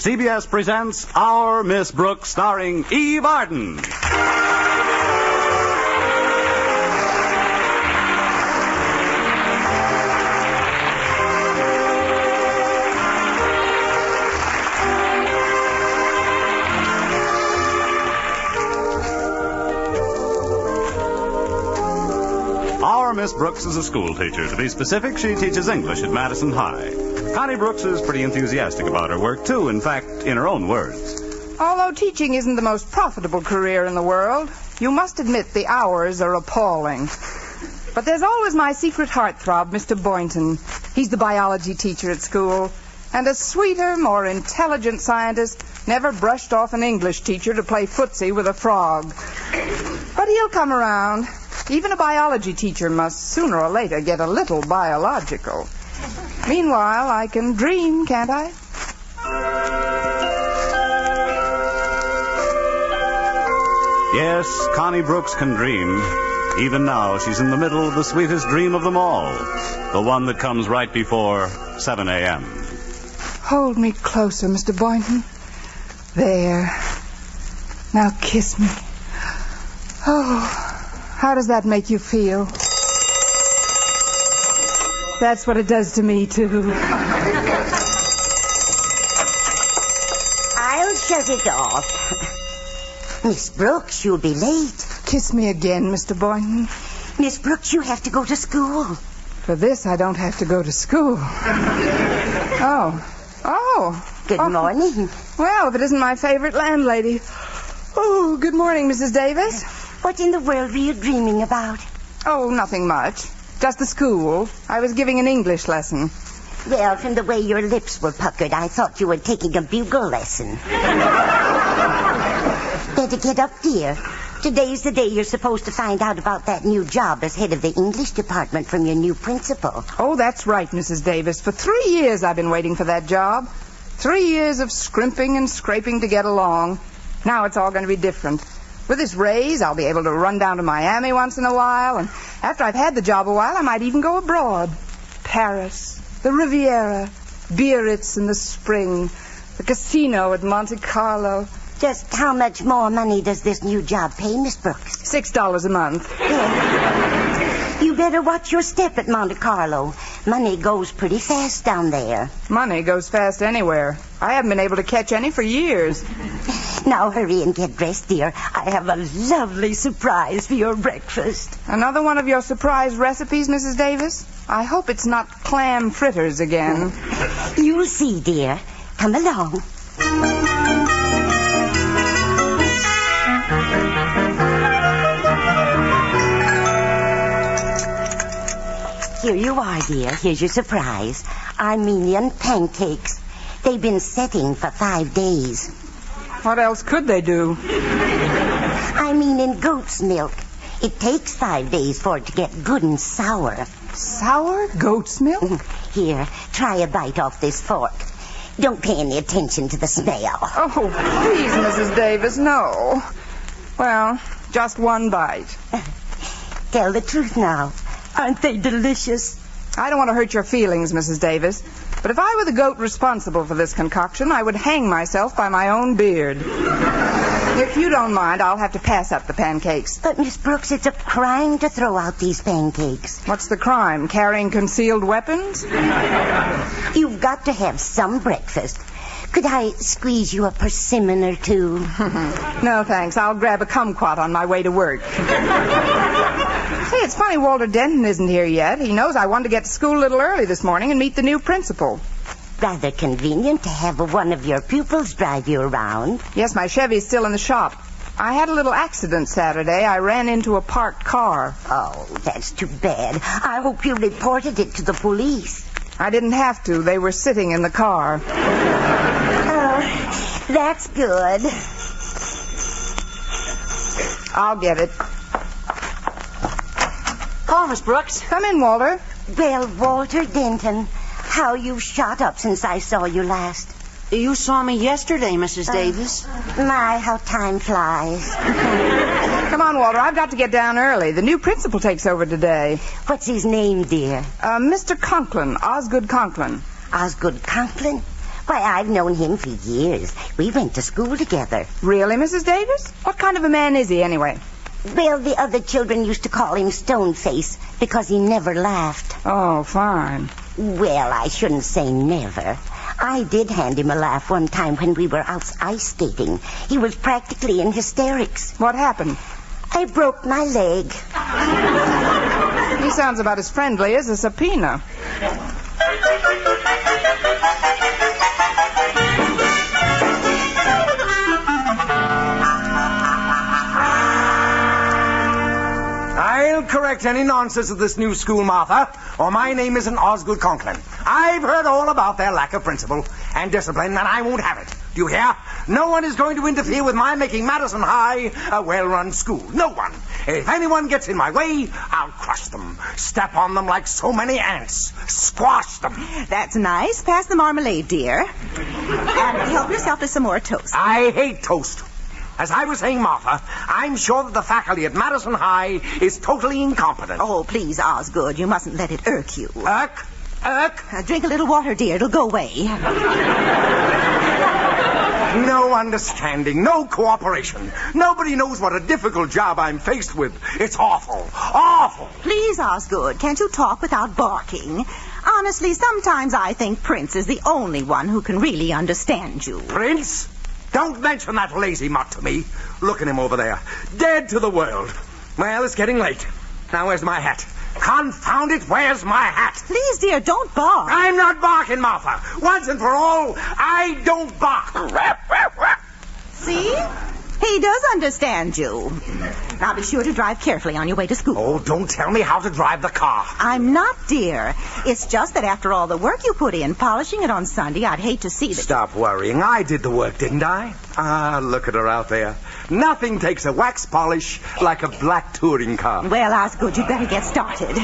CBS presents Our Miss Brooks, starring Eve Arden. Our Miss Brooks is a school teacher. To be specific, she teaches English at Madison High. Connie Brooks is pretty enthusiastic about her work, too. In fact, in her own words. Although teaching isn't the most profitable career in the world, you must admit the hours are appalling. But there's always my secret heartthrob, Mr. Boynton. He's the biology teacher at school. And a sweeter, more intelligent scientist never brushed off an English teacher to play footsie with a frog. But he'll come around. Even a biology teacher must sooner or later get a little biological. Meanwhile, I can dream, can't I? Yes, Connie Brooks can dream. Even now, she's in the middle of the sweetest dream of them all. The one that comes right before 7 a.m. Hold me closer, Mr. Boynton. There. Now kiss me. Oh, how does that make you feel? That's what it does to me, too. I'll shut it off. Miss Brooks, you'll be late. Kiss me again, Mr. Boynton. Miss Brooks, you have to go to school. For this, I don't have to go to school. Oh. Good morning. Well, if it isn't my favorite landlady. Oh, good morning, Mrs. Davis. What in the world were you dreaming about? Oh, nothing much. Just the school. I was giving an English lesson. Well, from the way your lips were puckered, I thought you were taking a bugle lesson. Better get up, dear. Today's the day you're supposed to find out about that new job as head of the English department from your new principal. Oh, that's right, Mrs. Davis. For 3 years I've been waiting for that job. 3 years of scrimping and scraping to get along. Now it's all going to be different. With this raise, I'll be able to run down to Miami once in a while, and after I've had the job a while, I might even go abroad. Paris, the Riviera, Biarritz in the spring, the casino at Monte Carlo. Just how much more money does this new job pay, Miss Brooks? $6 a month. Yeah. You better watch your step at Monte Carlo. Money goes pretty fast down there. Money goes fast anywhere. I haven't been able to catch any for years. Now hurry and get dressed, dear. I have a lovely surprise for your breakfast. Another one of your surprise recipes, Mrs. Davis? I hope it's not clam fritters again. You'll see, dear. Come along. Here you are, dear. Here's your surprise. Armenian pancakes. They've been setting for 5 days. What else could they do? I mean in goat's milk. It takes 5 days for it to get good and sour. Sour goat's milk? Here, try a bite off this fork. Don't pay any attention to the smell. Oh, please, Mrs. Davis, no. Well, just one bite. Tell the truth now. Aren't they delicious? I don't want to hurt your feelings, Mrs. Davis, but if I were the goat responsible for this concoction, I would hang myself by my own beard. If you don't mind, I'll have to pass up the pancakes. But, Miss Brooks, it's a crime to throw out these pancakes. What's the crime? Carrying concealed weapons? You've got to have some breakfast. Could I squeeze you a persimmon or two? No, thanks. I'll grab a kumquat on my way to work. Hey, it's funny Walter Denton isn't here yet. He knows I wanted to get to school a little early this morning and meet the new principal. Rather convenient to have one of your pupils drive you around. Yes, my Chevy's still in the shop. I had a little accident Saturday. I ran into a parked car. Oh, that's too bad. I hope you reported it to the police. I didn't have to. They were sitting in the car. Oh, that's good. I'll get it. Call, Miss Brooks. Come in, Walter. Well, Walter Denton, how you've shot up since I saw you last. You saw me yesterday, Mrs. Davis. My, how time flies. Come on, Walter. I've got to get down early. The new principal takes over today. What's his name, dear? Mr. Conklin. Osgood Conklin. Osgood Conklin? Why, I've known him for years. We went to school together. Really, Mrs. Davis? What kind of a man is he, anyway? Well, the other children used to call him Stoneface because he never laughed. Oh, fine. Well, I shouldn't say never. I did hand him a laugh one time when we were out ice skating. He was practically in hysterics. What happened? I broke my leg. He sounds about as friendly as a subpoena. I'll correct any nonsense of this new school, Martha, or my name isn't Osgood Conklin. I've heard all about their lack of principle and discipline, and I won't have it. Do you hear? No one is going to interfere with my making Madison High a well-run school. No one. If anyone gets in my way, I'll crush them, step on them like so many ants, squash them. That's nice. Pass the marmalade, dear. And help yourself to some more toast. I hate toast. As I was saying, Martha, I'm sure that the faculty at Madison High is totally incompetent. Oh, please, Osgood, you mustn't let it irk you. Irk? Drink a little water, dear. It'll go away. No understanding, no cooperation. Nobody knows what a difficult job I'm faced with. It's awful, awful. Please, Osgood, can't you talk without barking? Honestly, sometimes I think Prince is the only one who can really understand you. Prince? Don't mention that lazy mutt to me. Look at him over there, dead to the world. Well, it's getting late. Now, where's my hat? Confound it, where's my hat? Please, dear, don't bark. I'm not barking, Martha. Once and for all, I don't bark. See? He does understand you. Now be sure to drive carefully on your way to school. Oh, don't tell me how to drive the car. I'm not, dear. It's just that after all the work you put in, polishing it on Sunday, I'd hate to see that... Stop worrying. I did the work, didn't I? Ah, look at her out there. Nothing takes a wax polish like a black touring car. Well, Osgood, you'd better get started.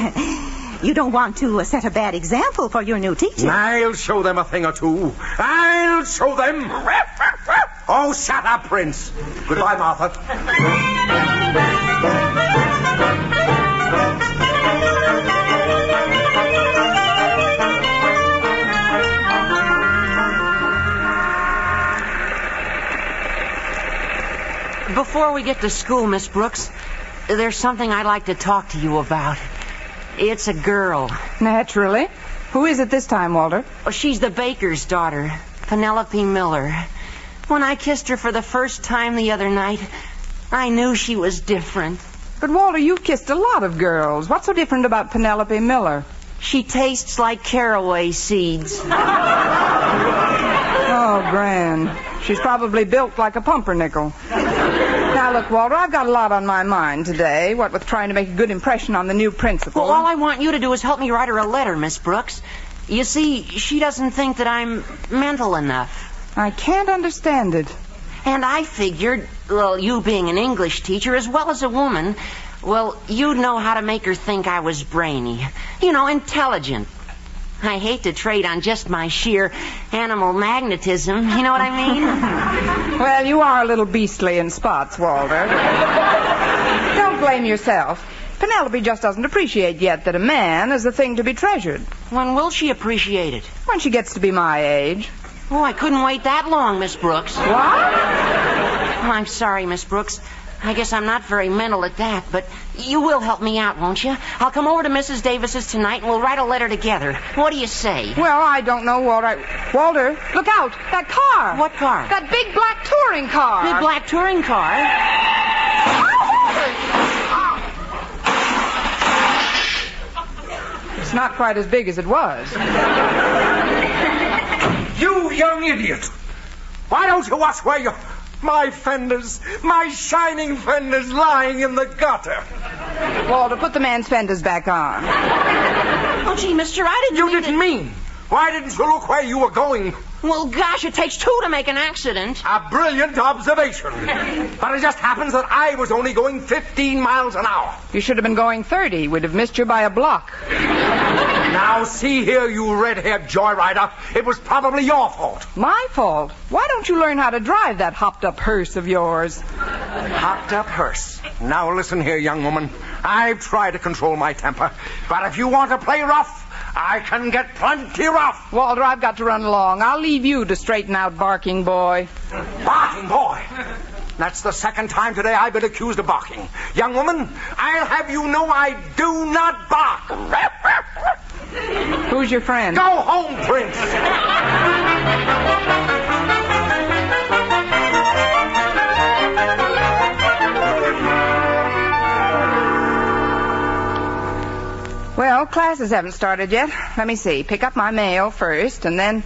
You don't want to set a bad example for your new teacher. I'll show them a thing or two. I'll show them. Oh, shut up, Prince. Goodbye, Martha. Before we get to school, Miss Brooks, there's something I'd like to talk to you about. It's a girl. Naturally. Who is it this time, Walter? Oh, she's the baker's daughter, Penelope Miller. When I kissed her for the first time the other night, I knew she was different. But, Walter, you've kissed a lot of girls. What's so different about Penelope Miller? She tastes like caraway seeds. Oh, grand. She's probably built like a pumpernickel. Now, look, Walter, I've got a lot on my mind today, what with trying to make a good impression on the new principal. Well, all I want you to do is help me write her a letter, Miss Brooks. You see, she doesn't think that I'm mental enough. I can't understand it. And I figured, well, you being an English teacher as well as a woman, well, you'd know how to make her think I was brainy. You know, intelligent. I hate to trade on just my sheer animal magnetism. You know what I mean? Well, you are a little beastly in spots, Walter. Don't blame yourself. Penelope just doesn't appreciate yet that a man is a thing to be treasured. When will she appreciate it? When she gets to be my age. Oh, I couldn't wait that long, Miss Brooks. What? Oh, I'm sorry, Miss Brooks. I guess I'm not very mental at that, but you will help me out, won't you? I'll come over to Mrs. Davis's tonight and we'll write a letter together. What do you say? Well, I don't know, Walter. Walter, look out! That car! What car? That big black touring car! The black touring car? It's not quite as big as it was. You young idiot! Why don't you watch where you... My fenders, my shining fenders lying in the gutter. Walter, put the man's fenders back on. Oh, gee, mister, I didn't You mean didn't mean. Why didn't you look where you were going? Well, gosh, it takes two to make an accident. A brilliant observation. But it just happens that I was only going 15 miles an hour. You should have been going 30. We'd have missed you by a block. Now, see here, you red-haired joyrider. It was probably your fault. My fault? Why don't you learn how to drive that hopped-up hearse of yours? Hopped-up hearse. Now, listen here, young woman. I've tried to control my temper. But if you want to play rough, I can get plenty rough. Walter, I've got to run along. I'll leave you to straighten out Barking Boy. Barking boy? That's the second time today I've been accused of barking. Young woman, I'll have you know I do not bark. Who's your friend? Go home, Prince. Well, classes haven't started yet. Let me see. Pick up my mail first, and then...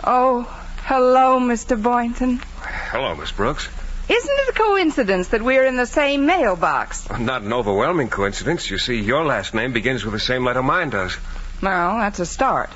Oh, hello, Mr. Boynton. Hello, Miss Brooks. Isn't it a coincidence that we're in the same mailbox? Not an overwhelming coincidence. You see, your last name begins with the same letter mine does. Well, that's a start.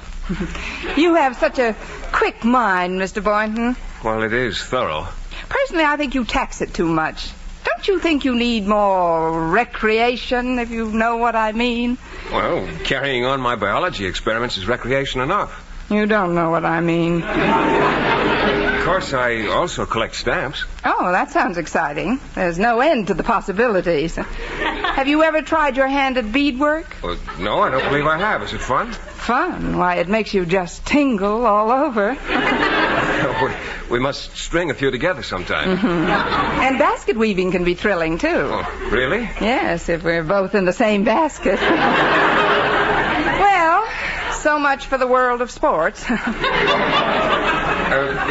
You have such a quick mind, Mr. Boynton. Well, it is thorough. Personally, I think you tax it too much. Don't you think you need more recreation, if you know what I mean? Well, carrying on my biology experiments is recreation enough. You don't know what I mean. Of course, I also collect stamps. Oh, that sounds exciting. There's no end to the possibilities. Have you ever tried your hand at beadwork? Well, no, I don't believe I have. Is it fun? Fun? Why, it makes you just tingle all over. We must string a few together sometime. Mm-hmm. And basket weaving can be thrilling, too. Oh, really? Yes, if we're both in the same basket. Well, so much for the world of sports.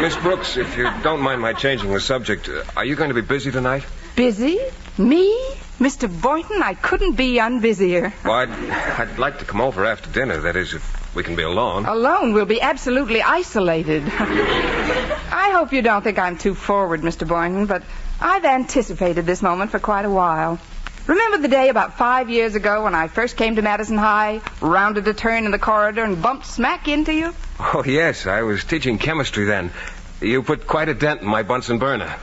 Miss Brooks, if you don't mind my changing the subject, are you going to be busy tonight? Busy? Me? Mr. Boynton, I couldn't be unbusier. Well, I'd like to come over after dinner. That is, if we can be alone. Alone? We'll be absolutely isolated. I hope you don't think I'm too forward, Mr. Boynton, but I've anticipated this moment for quite a while. Remember the day about 5 years ago when I first came to Madison High, rounded a turn in the corridor, and bumped smack into you? Oh, yes. I was teaching chemistry then. You put quite a dent in my Bunsen burner.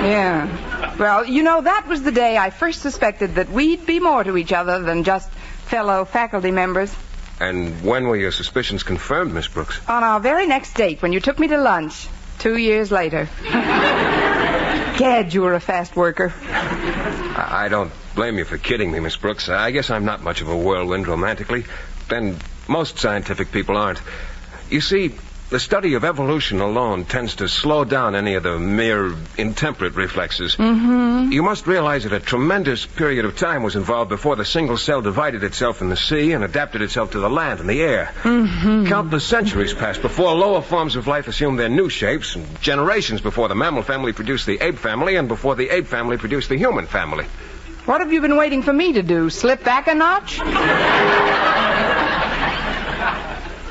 Yeah. Well, you know, that was the day I first suspected that we'd be more to each other than just fellow faculty members. And when were your suspicions confirmed, Miss Brooks? On our very next date, when you took me to lunch, 2 years later. Gad, you were a fast worker. I don't blame you for kidding me, Miss Brooks. I guess I'm not much of a whirlwind romantically. And most scientific people aren't. You see, the study of evolution alone tends to slow down any of the mere intemperate reflexes. Mm-hmm. You must realize that a tremendous period of time was involved before the single cell divided itself in the sea and adapted itself to the land and the air. Mm-hmm. Countless centuries passed before lower forms of life assumed their new shapes, and generations before the mammal family produced the ape family, and before the ape family produced the human family. What have you been waiting for me to do? Slip back a notch?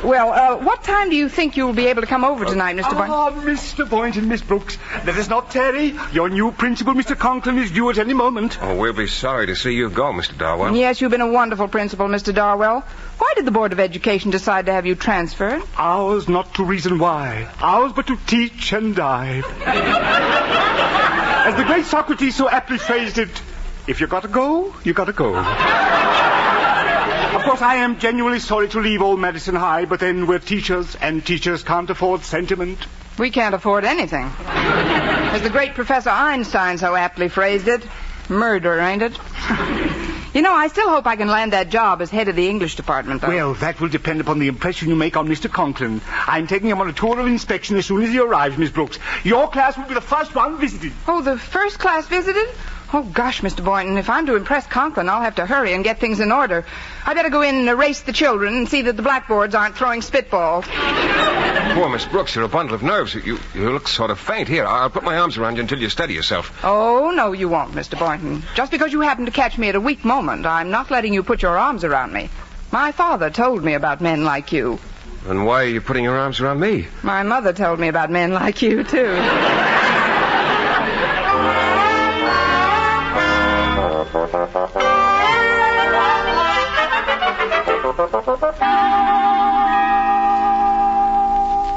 Well, what time do you think you'll be able to come over tonight, Mr. Boynton? Mr. Boynton, Miss Brooks, let us not tarry. Your new principal, Mr. Conklin, is due at any moment. Oh, we'll be sorry to see you go, Mr. Darwell. Yes, you've been a wonderful principal, Mr. Darwell. Why did the Board of Education decide to have you transferred? Ours not to reason why. Ours but to teach and dive. As the great Socrates so aptly phrased it, if you gotta go, you gotta go. Of course, I am genuinely sorry to leave old Madison High, but then we're teachers, and teachers can't afford sentiment. We can't afford anything. As the great Professor Einstein so aptly phrased it, murder, ain't it? You know, I still hope I can land that job as head of the English department, though. Well, that will depend upon the impression you make on Mr. Conklin. I'm taking him on a tour of inspection as soon as he arrives, Miss Brooks. Your class will be the first one visited. Oh, the first class visited? Oh, gosh, Mr. Boynton, if I'm to impress Conklin, I'll have to hurry and get things in order. I better go in and erase the children and see that the blackboards aren't throwing spitballs. Poor Miss Brooks, you're a bundle of nerves. You look sort of faint. Here, I'll put my arms around you until you steady yourself. Oh, no, you won't, Mr. Boynton. Just because you happen to catch me at a weak moment, I'm not letting you put your arms around me. My father told me about men like you. And why are you putting your arms around me? My mother told me about men like you, too.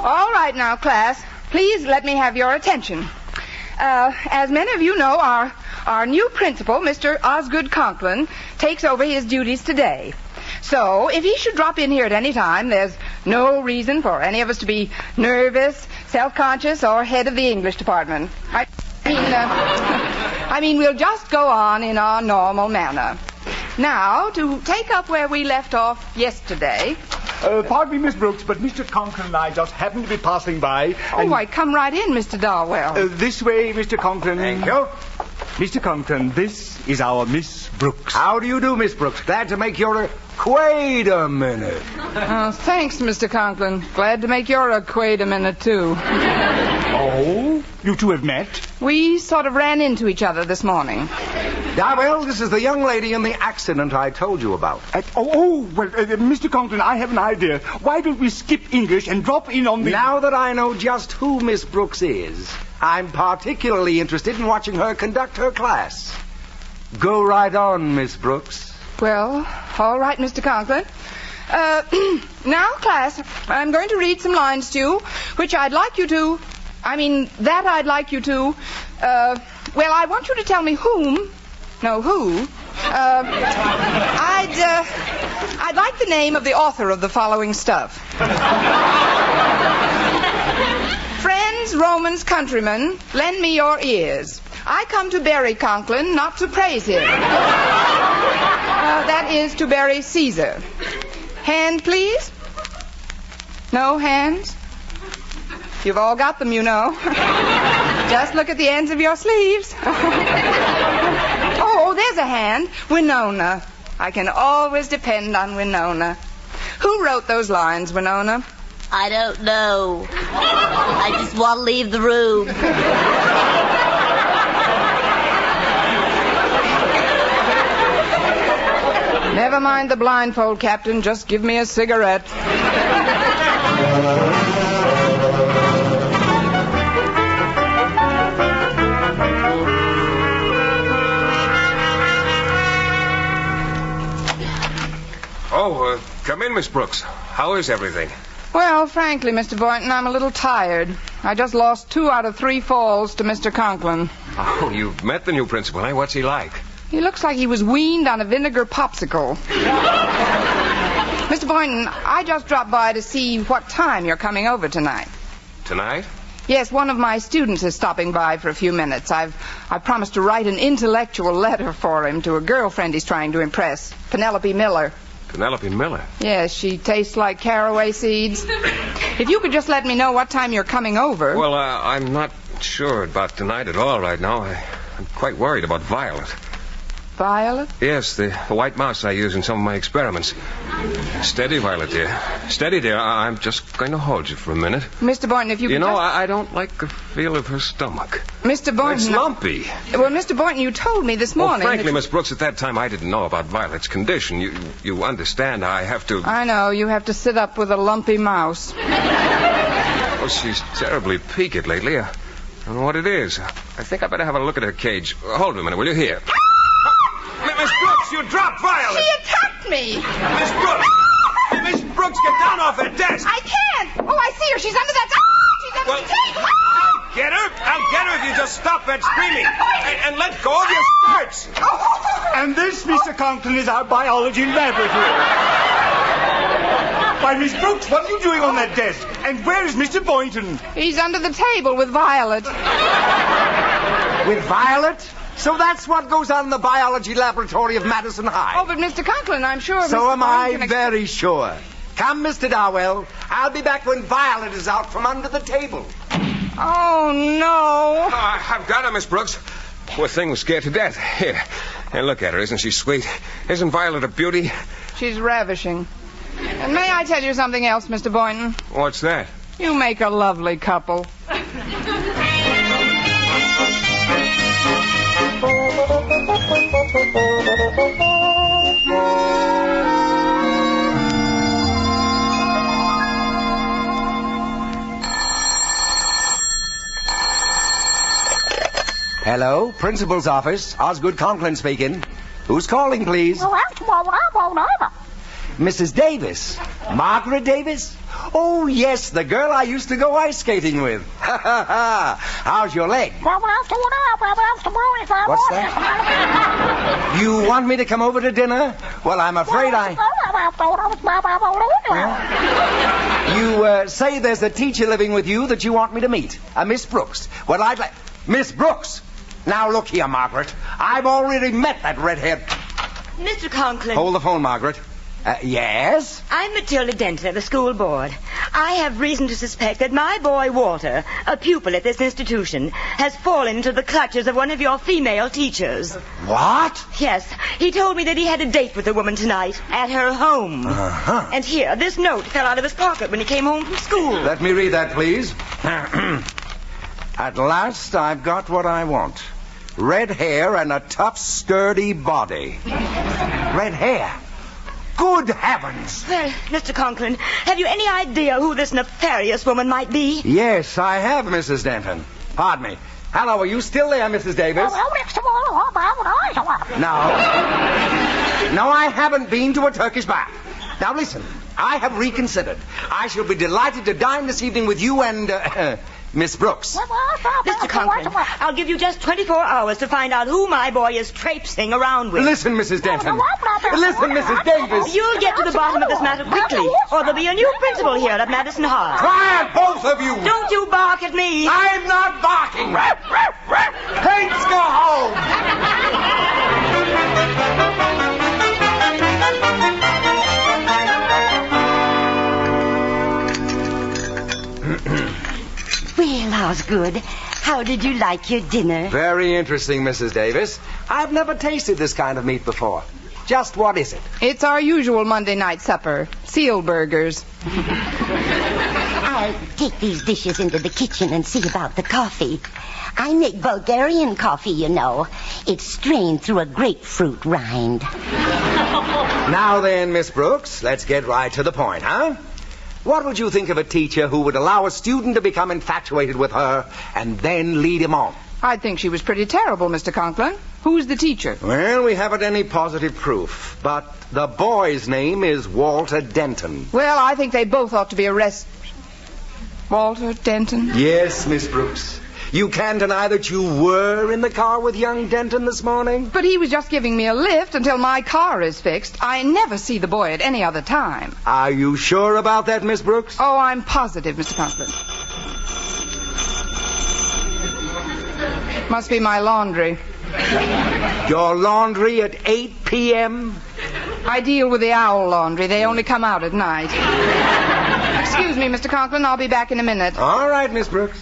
All right now, class. Please let me have your attention. As many of you know, our new principal, Mr. Osgood Conklin, takes over his duties today. So, if he should drop in here at any time, there's no reason for any of us to be nervous, self-conscious, or head of the English department. I mean, we'll just go on in our normal manner. Now, to take up where we left off yesterday... Pardon me, Miss Brooks, but Mr. Conklin and I just happened to be passing by. Oh, why, come right in, Mr. Darwell. This way, Mr. Conklin. Thank you. Mr. Conklin, this is our Miss Brooks. How do you do, Miss Brooks? Glad to make your... Wait a minute. Thanks, Mr. Conklin. Glad to make your acquaint a minute, too. Oh? You two have met? We sort of ran into each other this morning. Darwell, this is the young lady in the accident I told you about. Mr. Conklin, I have an idea. Why don't we skip English and drop in on the... Now that I know just who Miss Brooks is, I'm particularly interested in watching her conduct her class. Go right on, Miss Brooks. Well, all right, Mr. Conklin. Now, class, I'm going to read some lines to you, which I'd like you to... I'd like you to... I want you to tell me whom... No, who... I'd like the name of the author of the following stuff. Friends, Romans, countrymen, lend me your ears. I come to bury Conklin, not to praise him. That is to bury Caesar. Hand, please? No hands? You've all got them, you know. Just look at the ends of your sleeves. Oh, there's a hand. Winona. I can always depend on Winona. Who wrote those lines, Winona? I don't know. I just want to leave the room. Never mind the blindfold, Captain. Just give me a cigarette. Come in, Miss Brooks. How is everything? Well, frankly, Mr. Boynton, I'm a little tired. I just lost 2 out of 3 falls to Mr. Conklin. Oh, you've met the new principal, eh? What's he like? He looks like he was weaned on a vinegar popsicle. Mr. Boynton, I just dropped by to see what time you're coming over tonight. Tonight? Yes, one of my students is stopping by for a few minutes. I've promised to write an intellectual letter for him to a girlfriend he's trying to impress, Penelope Miller. Penelope Miller? Yes, she tastes like caraway seeds. If you could just let me know what time you're coming over. Well, I'm not sure about tonight at all right now. I'm quite worried about Violet. Violet? Yes, the white mouse I use in some of my experiments. Steady, Violet, dear. Steady, dear. I'm just going to hold you for a minute. Mr. Boynton, if you could You know, I don't like the feel of her stomach. Mr. Boynton... It's lumpy. Well, Mr. Boynton, you told me this morning... Well, frankly, Miss Brooks, at that time I didn't know about Violet's condition. You understand I have to... I know. You have to sit up with a lumpy mouse. Oh, she's terribly peaked lately. I don't know what it is. I think I better have a look at her cage. Hold on a minute, will you? Here. Miss Brooks, you dropped Violet! She attacked me! Miss Brooks! Miss Brooks, get down off that desk! I can't! Oh, I see her. She's under that... She's under the table! I'll get her if you just stop that screaming. And let go of your skirts! And this, Mr. Conklin, is our biology laboratory. Why, Miss Brooks, what are you doing on that desk? And where is Mr. Boynton? He's under the table with Violet. With Violet? So that's what goes on in the biology laboratory of Madison High. Oh, but Mr. Conklin, I'm sure... So Mr. am I Boynton very sure. Come, Mr. Darwell. I'll be back when Violet is out from under the table. Oh, no. I've got her, Miss Brooks. Poor thing was scared to death. Here, look at her. Isn't she sweet? Isn't Violet a beauty? She's ravishing. And may I tell you something else, Mr. Boynton? What's that? You make a lovely couple. Hello, principal's office. Osgood Conklin speaking. Who's calling, please? Mrs. Davis. Margaret Davis? Oh, yes, the girl I used to go ice skating with. Ha, ha, ha. How's your leg? What's that? You want me to come over to dinner? Well, I'm afraid You say there's a teacher living with you that you want me to meet. Miss Brooks. Well, I'd like... Miss Brooks! Now, look here, Margaret. I've already met that redhead... Mr. Conklin. Hold the phone, Margaret. Yes? I'm Matilda Denton of the school board. I have reason to suspect that my boy Walter, a pupil at this institution, has fallen into the clutches of one of your female teachers. What? Yes. He told me that he had a date with a woman tonight at her home. Uh-huh. And here, this note fell out of his pocket when he came home from school. Let me read that, please. At last, I've got what I want. Red hair and a tough, sturdy body. Red hair? Good heavens! Well, Mr. Conklin, have you any idea who this nefarious woman might be? Yes, I have, Mrs. Denton. Pardon me. Hello, are you still there, Mrs. Davis? No, I haven't been to a Turkish bath. Now, listen. I have reconsidered. I shall be delighted to dine this evening with you and, Miss Brooks. Mr. Conklin, I'll give you just 24 hours to find out who my boy is traipsing around with. Listen, Mrs. Denton. Listen, Mrs. Davis. You'll get to the bottom of this matter quickly, or there'll be a new principal here at Madison High. Quiet, both of you. Don't you bark at me. I'm not barking. Let's go home. Well, Osgood, how did you like your dinner? Very interesting, Mrs. Davis. I've never tasted this kind of meat before. Just what is it? It's our usual Monday night supper. Seal burgers. I'll take these dishes into the kitchen and see about the coffee. I make Bulgarian coffee, you know. It's strained through a grapefruit rind. Now then, Miss Brooks, let's get right to the point, huh? What would you think of a teacher who would allow a student to become infatuated with her and then lead him on? I'd think she was pretty terrible, Mr. Conklin. Who's the teacher? Well, we haven't any positive proof, but the boy's name is Walter Denton. Well, I think they both ought to be arrested. Walter Denton? Yes, Miss Brooks. You can't deny that you were in the car with young Denton this morning? But he was just giving me a lift until my car is fixed. I never see the boy at any other time. Are you sure about that, Miss Brooks? Oh, I'm positive, Mr. Conklin. Must be my laundry. Your laundry at 8 p.m.? I deal with the owl laundry. They only come out at night. Excuse me, Mr. Conklin. I'll be back in a minute. All right, Miss Brooks.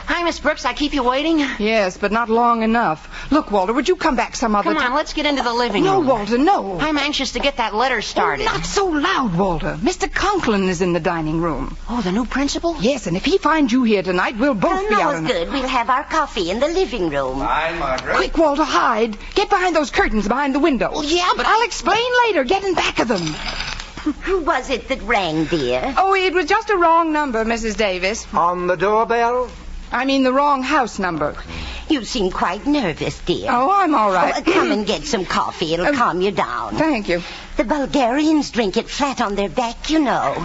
Hi, Miss Brooks. I keep you waiting? Yes, but not long enough. Look, Walter, would you come back some other time? Come on, let's get into the living No, room. Walter, no. I'm anxious to get that letter started. Oh, not so loud, Walter. Mr. Conklin is in the dining room. Oh, the new principal? Yes, and if he finds you here tonight, we'll both be no, out. it's good. We'll have our coffee in the living room. Fine, Margaret. Quick, Walter, hide. Get behind those curtains behind the window. Well, yeah, but I'll explain later. Get in back of them. Who was it that rang, dear? Oh, it was just a wrong number, Mrs. Davis. On the doorbell? I mean the wrong house number. You seem quite nervous, dear. Oh, I'm all right. Come and get some coffee. It'll calm you down. Thank you. The Bulgarians drink it flat on their back, you know.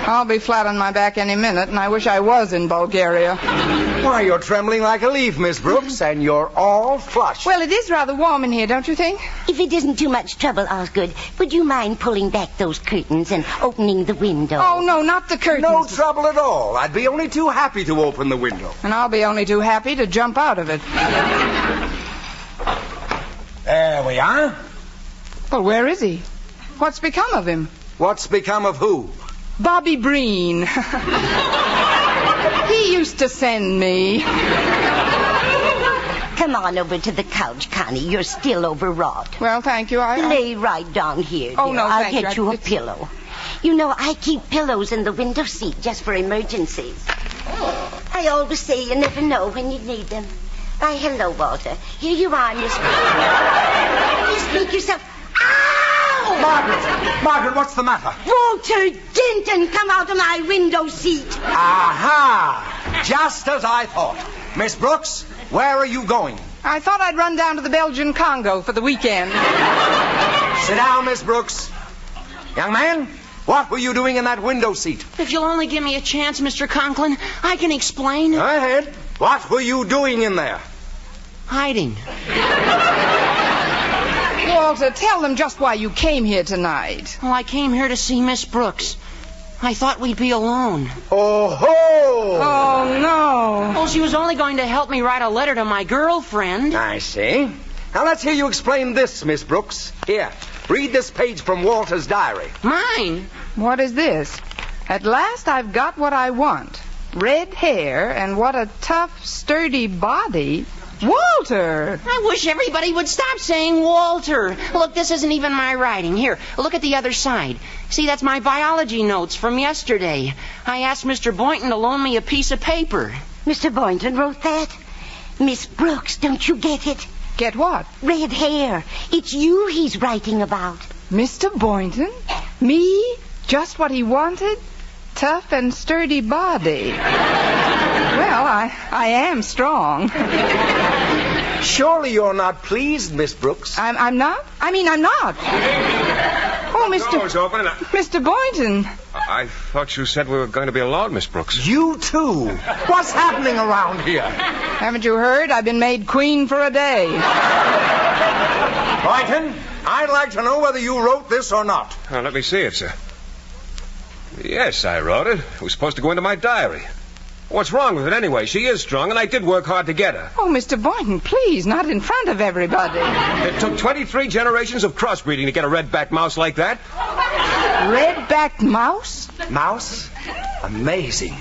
I'll be flat on my back any minute, and I wish I was in Bulgaria. Why, you're trembling like a leaf, Miss Brooks, and you're all flushed. Well, it is rather warm in here, don't you think? If it isn't too much trouble, Osgood, would you mind pulling back those curtains and opening the window? Oh, no, not the curtains. No trouble at all. I'd be only too happy to open the window. And I'll be only too happy to jump out of it. There we are. Well, where is he? What's become of him? What's become of who? Bobby Breen. He used to send me. Come on over to the couch, Connie. You're still overwrought. Well, thank you. Lay right down here, dear. Oh, no, I'll thank you. get you a pillow. You know, I keep pillows in the window seat just for emergencies. I always say you never know when you need them. Why, hello, Walter. Here you are, Miss Brooks. Just make yourself... Ow! Margaret, what's the matter? Walter Denton, come out of my window seat. Aha! Just as I thought. Miss Brooks, where are you going? I thought I'd run down to the Belgian Congo for the weekend. Sit down, Miss Brooks. Young man, what were you doing in that window seat? if you'll only give me a chance, Mr. Conklin, I can explain. Go ahead. What were you doing in there? Hiding. Walter, tell them just why you came here tonight. Well, I came here to see Miss Brooks. I thought we'd be alone. Oh-ho! Oh, no. Well, she was only going to help me write a letter to my girlfriend. I see. Now, let's hear you explain this, Miss Brooks. Here, read this page from Walter's diary. Mine? What is this? At last I've got what I want. Red hair and what a tough, sturdy body. Walter! I wish everybody would stop saying Walter. Look, this isn't even my writing. Here, look at the other side. See, that's my biology notes from yesterday. I asked Mr. Boynton to loan me a piece of paper. Mr. Boynton wrote that? Miss Brooks, don't you get it? Get what? Red hair. It's you he's writing about. Mr. Boynton? Me? Just what he wanted? Tough and sturdy body. Well, I am strong. Surely you're not pleased, Miss Brooks. I'm not? I'm not. Oh, Door's open. Mr. Boynton. I thought you said we were going to be alone, Miss Brooks. You too. What's happening around here? Haven't you heard? I've been made queen for a day. Boynton, I'd like to know whether you wrote this or not. Let me see it, sir. Yes, I wrote it. It was supposed to go into my diary. What's wrong with it anyway? She is strong, and I did work hard to get her. Oh, Mr. Boynton, please, not in front of everybody. It took 23 generations of crossbreeding to get a red-backed mouse like that. Red-backed mouse? Mouse? Amazing.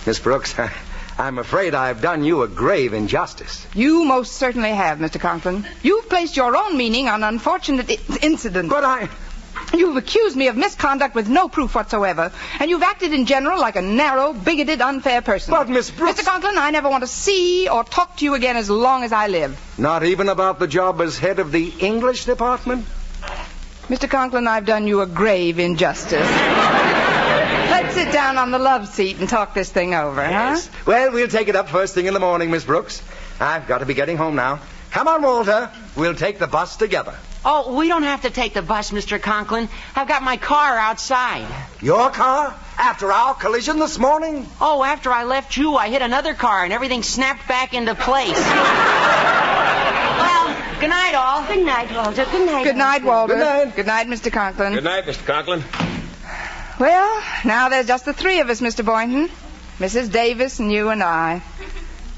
Miss Brooks, I'm afraid I've done you a grave injustice. You most certainly have, Mr. Conklin. You've placed your own meaning on unfortunate incident. But You've accused me of misconduct with no proof whatsoever, and you've acted in general like a narrow, bigoted, unfair person. But, Miss Brooks... Mr. Conklin, I never want to see or talk to you again as long as I live. Not even about the job as head of the English department? Mr. Conklin, I've done you a grave injustice. Let's sit down on the love seat and talk this thing over, yes. huh? Well, we'll take it up first thing in the morning, Miss Brooks. I've got to be getting home now. Come on, Walter. We'll take the bus together. Oh, we don't have to take the bus, Mr. Conklin. I've got my car outside. Your car? After our collision this morning? Oh, after I left you, I hit another car and everything snapped back into place. Well, good night, all. Good night, Walter. Good night. Good night, Walter. Good night. Good night, Mr. Conklin. Good night, Mr. Conklin. Well, now there's just the three of us, Mr. Boynton. Mrs. Davis and you and I.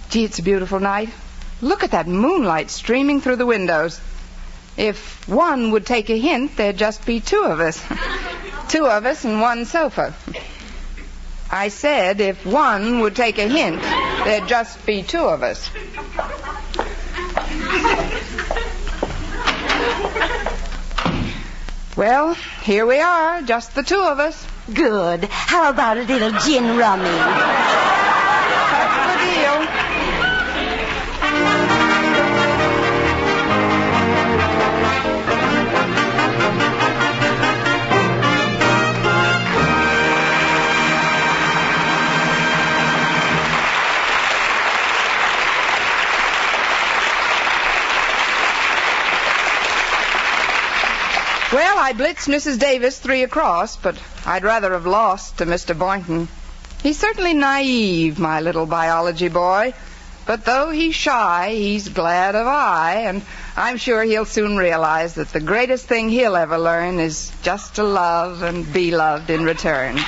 Gee, it's a beautiful night. Look at that moonlight streaming through the windows. If one would take a hint, there'd just be two of us. Two of us and one sofa. I said if one would take a hint, there'd just be two of us. Well, here we are, just the two of us. Good. How about a little gin rummy? That's the deal. Well, I blitzed Mrs. Davis 3 across, but I'd rather have lost to Mr. Boynton. He's certainly naive, my little biology boy. But though he's shy, he's glad of eye, and I'm sure he'll soon realize that the greatest thing he'll ever learn is just to love and be loved in return.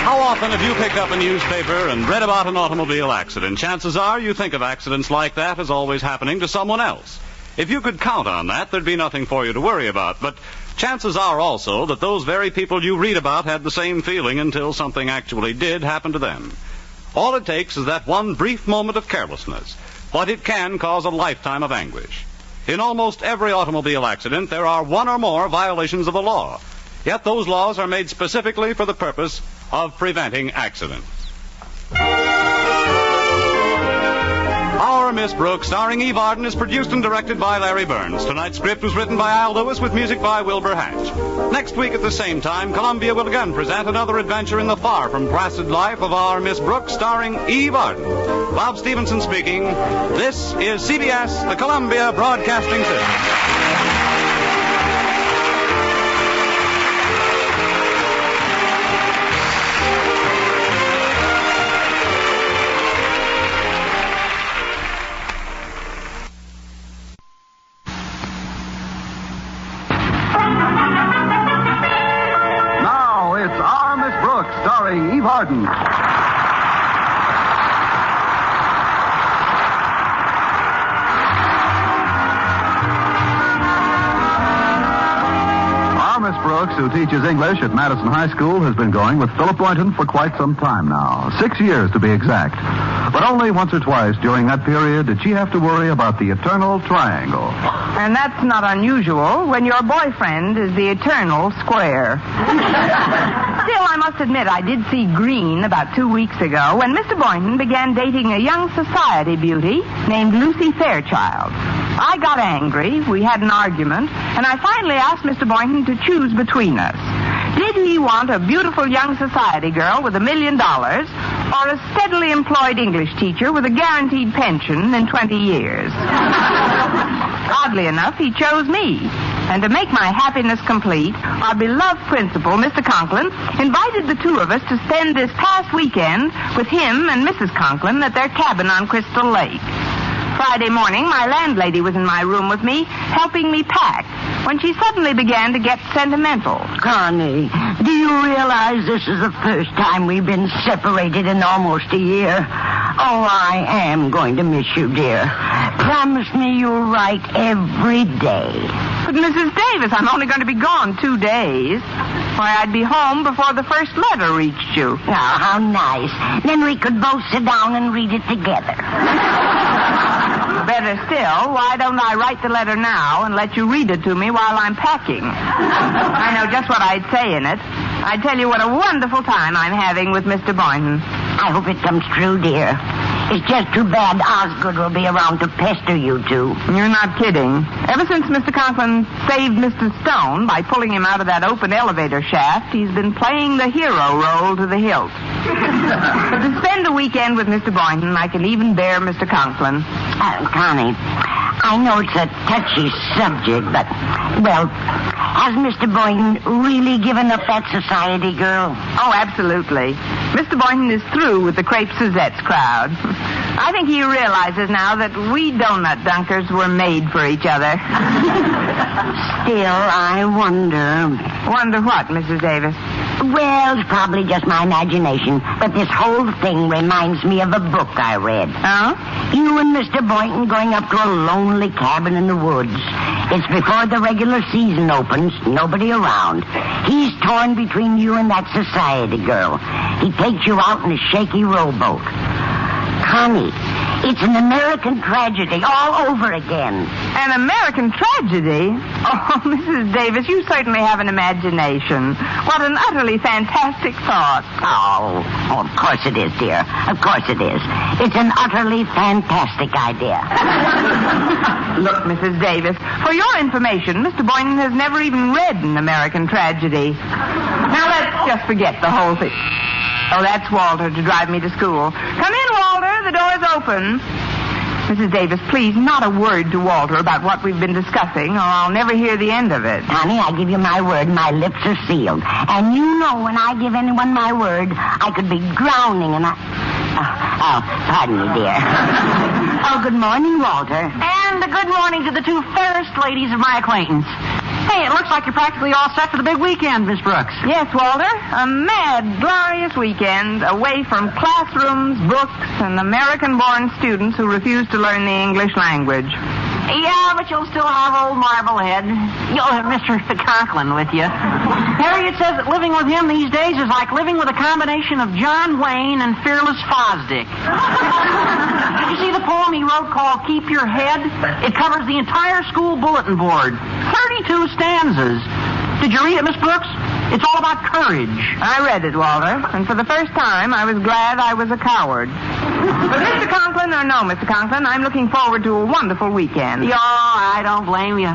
How often have you picked up a newspaper and read about an automobile accident? Chances are you think of accidents like that as always happening to someone else. If you could count on that, there'd be nothing for you to worry about. But chances are also that those very people you read about had the same feeling until something actually did happen to them. All it takes is that one brief moment of carelessness, but it can cause a lifetime of anguish. In almost every automobile accident, there are one or more violations of the law. Yet those laws are made specifically for the purpose of preventing accidents. Our Miss Brooks, starring Eve Arden, is produced and directed by Larry Burns. Tonight's script was written by Al Lewis with music by Wilbur Hatch. Next week at the same time, Columbia will again present another adventure in the far from placid life of our Miss Brooks, starring Eve Arden. Bob Stevenson speaking. This is CBS, the Columbia Broadcasting System. Now it's Our Miss Brooks, starring Eve Arden. Miss Brooks, who teaches English at Madison High School, has been going with Philip Boynton for quite some time now. 6 years, to be exact. But only once or twice during that period did she have to worry about the eternal triangle. And that's not unusual when your boyfriend is the eternal square. Still, I must admit, I did see green about 2 weeks ago when Mr. Boynton began dating a young society beauty named Lucy Fairchild. I got angry, we had an argument, and I finally asked Mr. Boynton to choose between us. Did he want a beautiful young society girl with $1 million or a steadily employed English teacher with a guaranteed pension in 20 years? Oddly enough, he chose me. And to make my happiness complete, our beloved principal, Mr. Conklin, invited the two of us to spend this past weekend with him and Mrs. Conklin at their cabin on Crystal Lake. Friday morning, my landlady was in my room with me, helping me pack, when she suddenly began to get sentimental. Connie, do you realize this is the first time we've been separated in almost a year? Oh, I am going to miss you, dear. Promise me you'll write every day. But, Mrs. Davis, I'm only going to be gone 2 days. Why, I'd be home before the first letter reached you. Oh, how nice. Then we could both sit down and read it together. Better still, why don't I write the letter now and let you read it to me while I'm packing? I know just what I'd say in it. I'd tell you what a wonderful time I'm having with Mr. Boynton. I hope it comes true, dear. It's just too bad Osgood will be around to pester you two. You're not kidding. Ever since Mr. Conklin saved Mr. Stone by pulling him out of that open elevator shaft, he's been playing the hero role to the hilt. But to spend a weekend with Mr. Boynton, I can even bear Mr. Conklin. Connie, I know it's a touchy subject, but, well, has Mr. Boynton really given up that society girl? Oh, absolutely. Mr. Boynton is through with the Crepe Suzette's crowd. I think he realizes now that we donut dunkers were made for each other. Still, I wonder... Wonder what, Mrs. Davis? Well, it's probably just my imagination, but this whole thing reminds me of a book I read. Oh? You and Mr. Boynton going up to a lonely cabin in the woods. It's before the regular season opens, nobody around. He's torn between you and that society girl. He takes you out in a shaky rowboat. Connie, it's an American tragedy all over again. An American tragedy? Oh, Mrs. Davis, you certainly have an imagination. What an utterly fantastic thought. Oh, of course it is, dear. Of course it is. It's an utterly fantastic idea. Look, Mrs. Davis, for your information, Mr. Boynton has never even read an American tragedy. Now, let's just forget the whole thing. Oh, that's Walter to drive me to school. Come in, Walter. The door's open. Mrs. Davis, please, not a word to Walter about what we've been discussing, or I'll never hear the end of it. Honey, I give you my word, my lips are sealed. And you know when I give anyone my word, I could be drowning and pardon me, dear. Oh, good morning, Walter. And a good morning to the two fairest ladies of my acquaintance. Hey, it looks like you're practically all set for the big weekend, Miss Brooks. Yes, Walter. A mad, glorious weekend away from classrooms, books, and American-born students who refuse to learn the English language. Yeah, but you'll still have old Marblehead. You'll have Mr. Conklin with you. Harriet says that living with him these days is like living with a combination of John Wayne and Fearless Fosdick. Did you see the poem he wrote called Keep Your Head? It covers the entire school bulletin board. 32 stanzas. Did you read it, Miss Brooks? It's all about courage. I read it, Walter, and for the first time, I was glad I was a coward. But Mr. Conklin, or no, Mr. Conklin, I'm looking forward to a wonderful weekend. Oh, I don't blame you.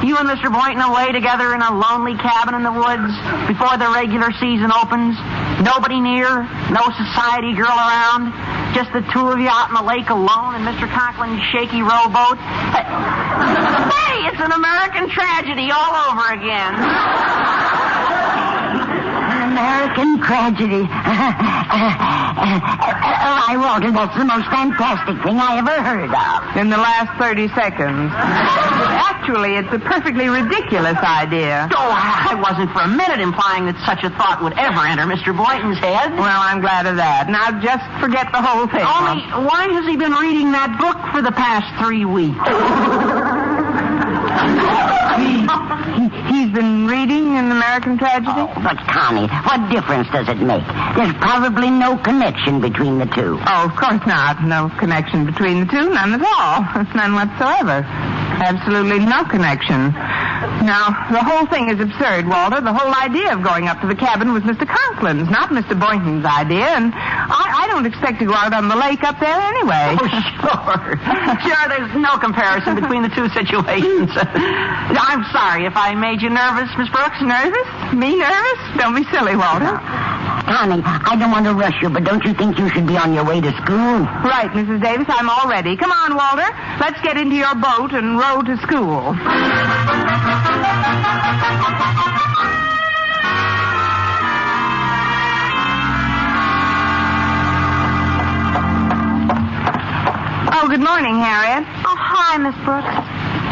You and Mr. Boynton away together in a lonely cabin in the woods before the regular season opens. Nobody near, no society girl around. Just the two of you out in the lake alone in Mr. Conklin's shaky rowboat. Hey, it's an American tragedy all over again. American tragedy. I Walter, that's the most fantastic thing I ever heard of. In the last 30 seconds. After Actually, it's a perfecly ridiculous idea. Oh, I wasn't for a minute implying that such a thought would ever enter Mr. Boynton's head. Well, I'm glad of that. Now, just forget the whole thing. Only, why has he been reading that book for the past 3 weeks? He's been reading An American Tragedy? Oh, but, Connie, what difference does it make? There's probably no connection between the two. Oh, of course not. No connection between the two. None at all. None whatsoever. Absolutely no connection. Now, the whole thing is absurd, Walter. The whole idea of going up to the cabin was Mr. Conklin's, not Mr. Boynton's idea, and I don't expect to go out on the lake up there anyway. Oh, sure. Sure, there's no comparison between the two situations. I'm sorry if I made you nervous, Miss Brooks. Nervous? Me nervous? Don't be silly, Walter. Connie, I don't want to rush you, but don't you think you should be on your way to school? Right, Mrs. Davis, I'm all ready. Come on, Walter. Let's get into your boat and row to school. Oh, good morning, Harriet. Oh, hi, Miss Brooks.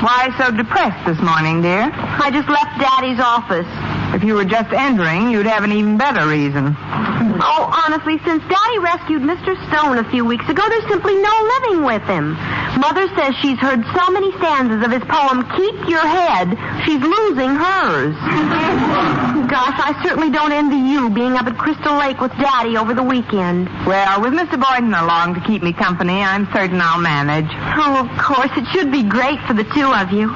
Why so depressed this morning, dear? I just left Daddy's office. If you were just entering, you'd have an even better reason. Oh, honestly, since Daddy rescued Mr. Stone a few weeks ago, there's simply no living with him. Mother says she's heard so many stanzas of his poem, Keep Your Head, she's losing hers. Gosh, I certainly don't envy you being up at Crystal Lake with Daddy over the weekend. Well, with Mr. Boynton along to keep me company, I'm certain I'll manage. Oh, of course, it should be great for the two of you.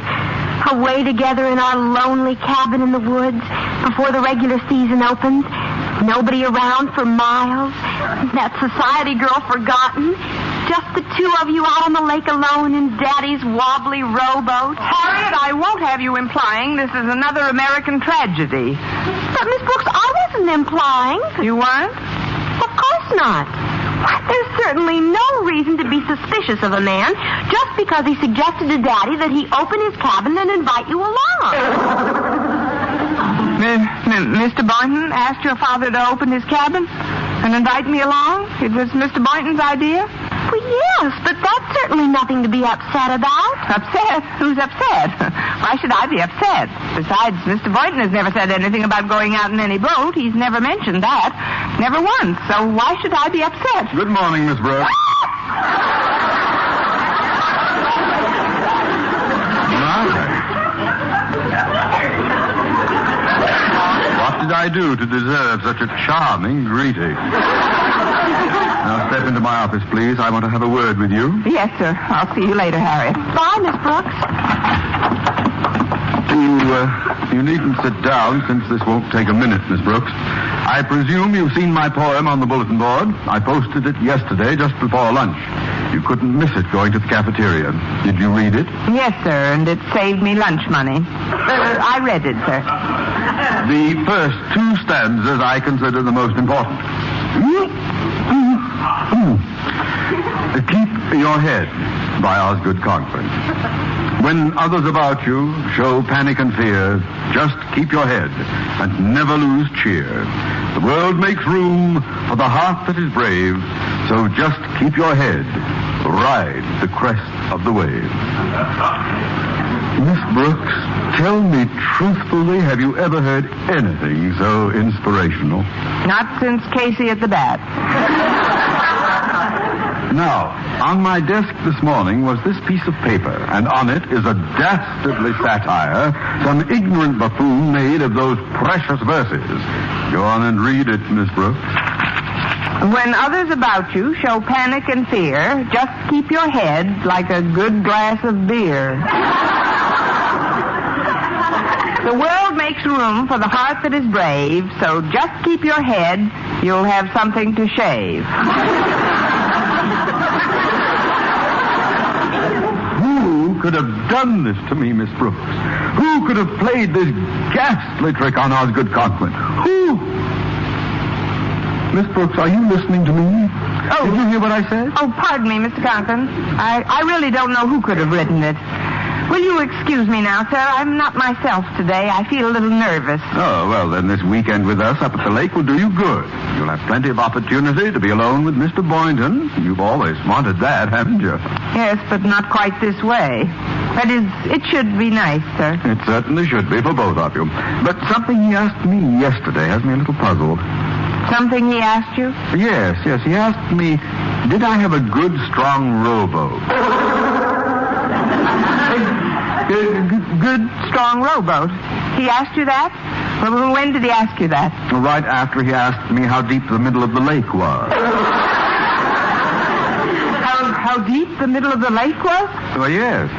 Away together in our lonely cabin in the woods before the regular season opens. Nobody around for miles. That society girl forgotten. Just the two of you out on the lake alone in Daddy's wobbly rowboat. Harriet, I won't have you implying this is another American tragedy. But, Miss Brooks, I wasn't implying. You weren't? Of course not. There's certainly no reason to be suspicious of a man just because he suggested to Daddy that he open his cabin and invite you along. Mr. Boynton asked your father to open his cabin and invite me along? It was Mr. Boynton's idea? Well, yes, but that's certainly nothing to be upset about. Upset? Who's upset? Why should I be upset? Besides, Mr. Boynton has never said anything about going out in any boat. He's never mentioned that. Never once. So why should I be upset? Good morning, Miss Brooks. What did I do to deserve such a charming greeting? Now step into my office, please. I want to have a word with you. Yes, sir. I'll see you later, Harriet. Bye, Miss Brooks. You needn't sit down, since this won't take a minute, Miss Brooks. I presume you've seen my poem on the bulletin board. I posted it yesterday, just before lunch. You couldn't miss it going to the cafeteria. Did you read it? Yes, sir, and it saved me lunch money. I read it, sir. The first 2 stanzas I consider the most important. Keep Your Head by Osgood Conklin. When others about you show panic and fear, just keep your head and never lose cheer. The world makes room for the heart that is brave, so just keep your head. Ride the crest of the wave. Miss Brooks, tell me truthfully, have you ever heard anything so inspirational? Not since Casey at the bat. Now, on my desk this morning was this piece of paper, and on it is a dastardly satire some ignorant buffoon made of those precious verses. Go on and read it, Miss Brooks. When others about you show panic and fear, just keep your head like a good glass of beer. The world makes room for the heart that is brave, so just keep your head. You'll have something to shave. Who could have done this to me, Miss Brooks? Who could have played this ghastly trick on Osgood Conklin? Who? Miss Brooks, are you listening to me? Oh. Did you hear what I said? Oh, pardon me, Mr. Conklin. I really don't know who could have written it. Will you excuse me now, sir? I'm not myself today. I feel a little nervous. Oh, well, then this weekend with us up at the lake will do you good. You'll have plenty of opportunity to be alone with Mr. Boynton. You've always wanted that, haven't you? Yes, but not quite this way. That is, it should be nice, sir. It certainly should be for both of you. But something he asked me yesterday has me a little puzzled. Something he asked you? Yes. He asked me, did I have a good, strong rowboat? Good, strong rowboat. He asked you that? Well, when did he ask you that? Right after he asked me how deep the middle of the lake was. How deep the middle of the lake was? Well, yes.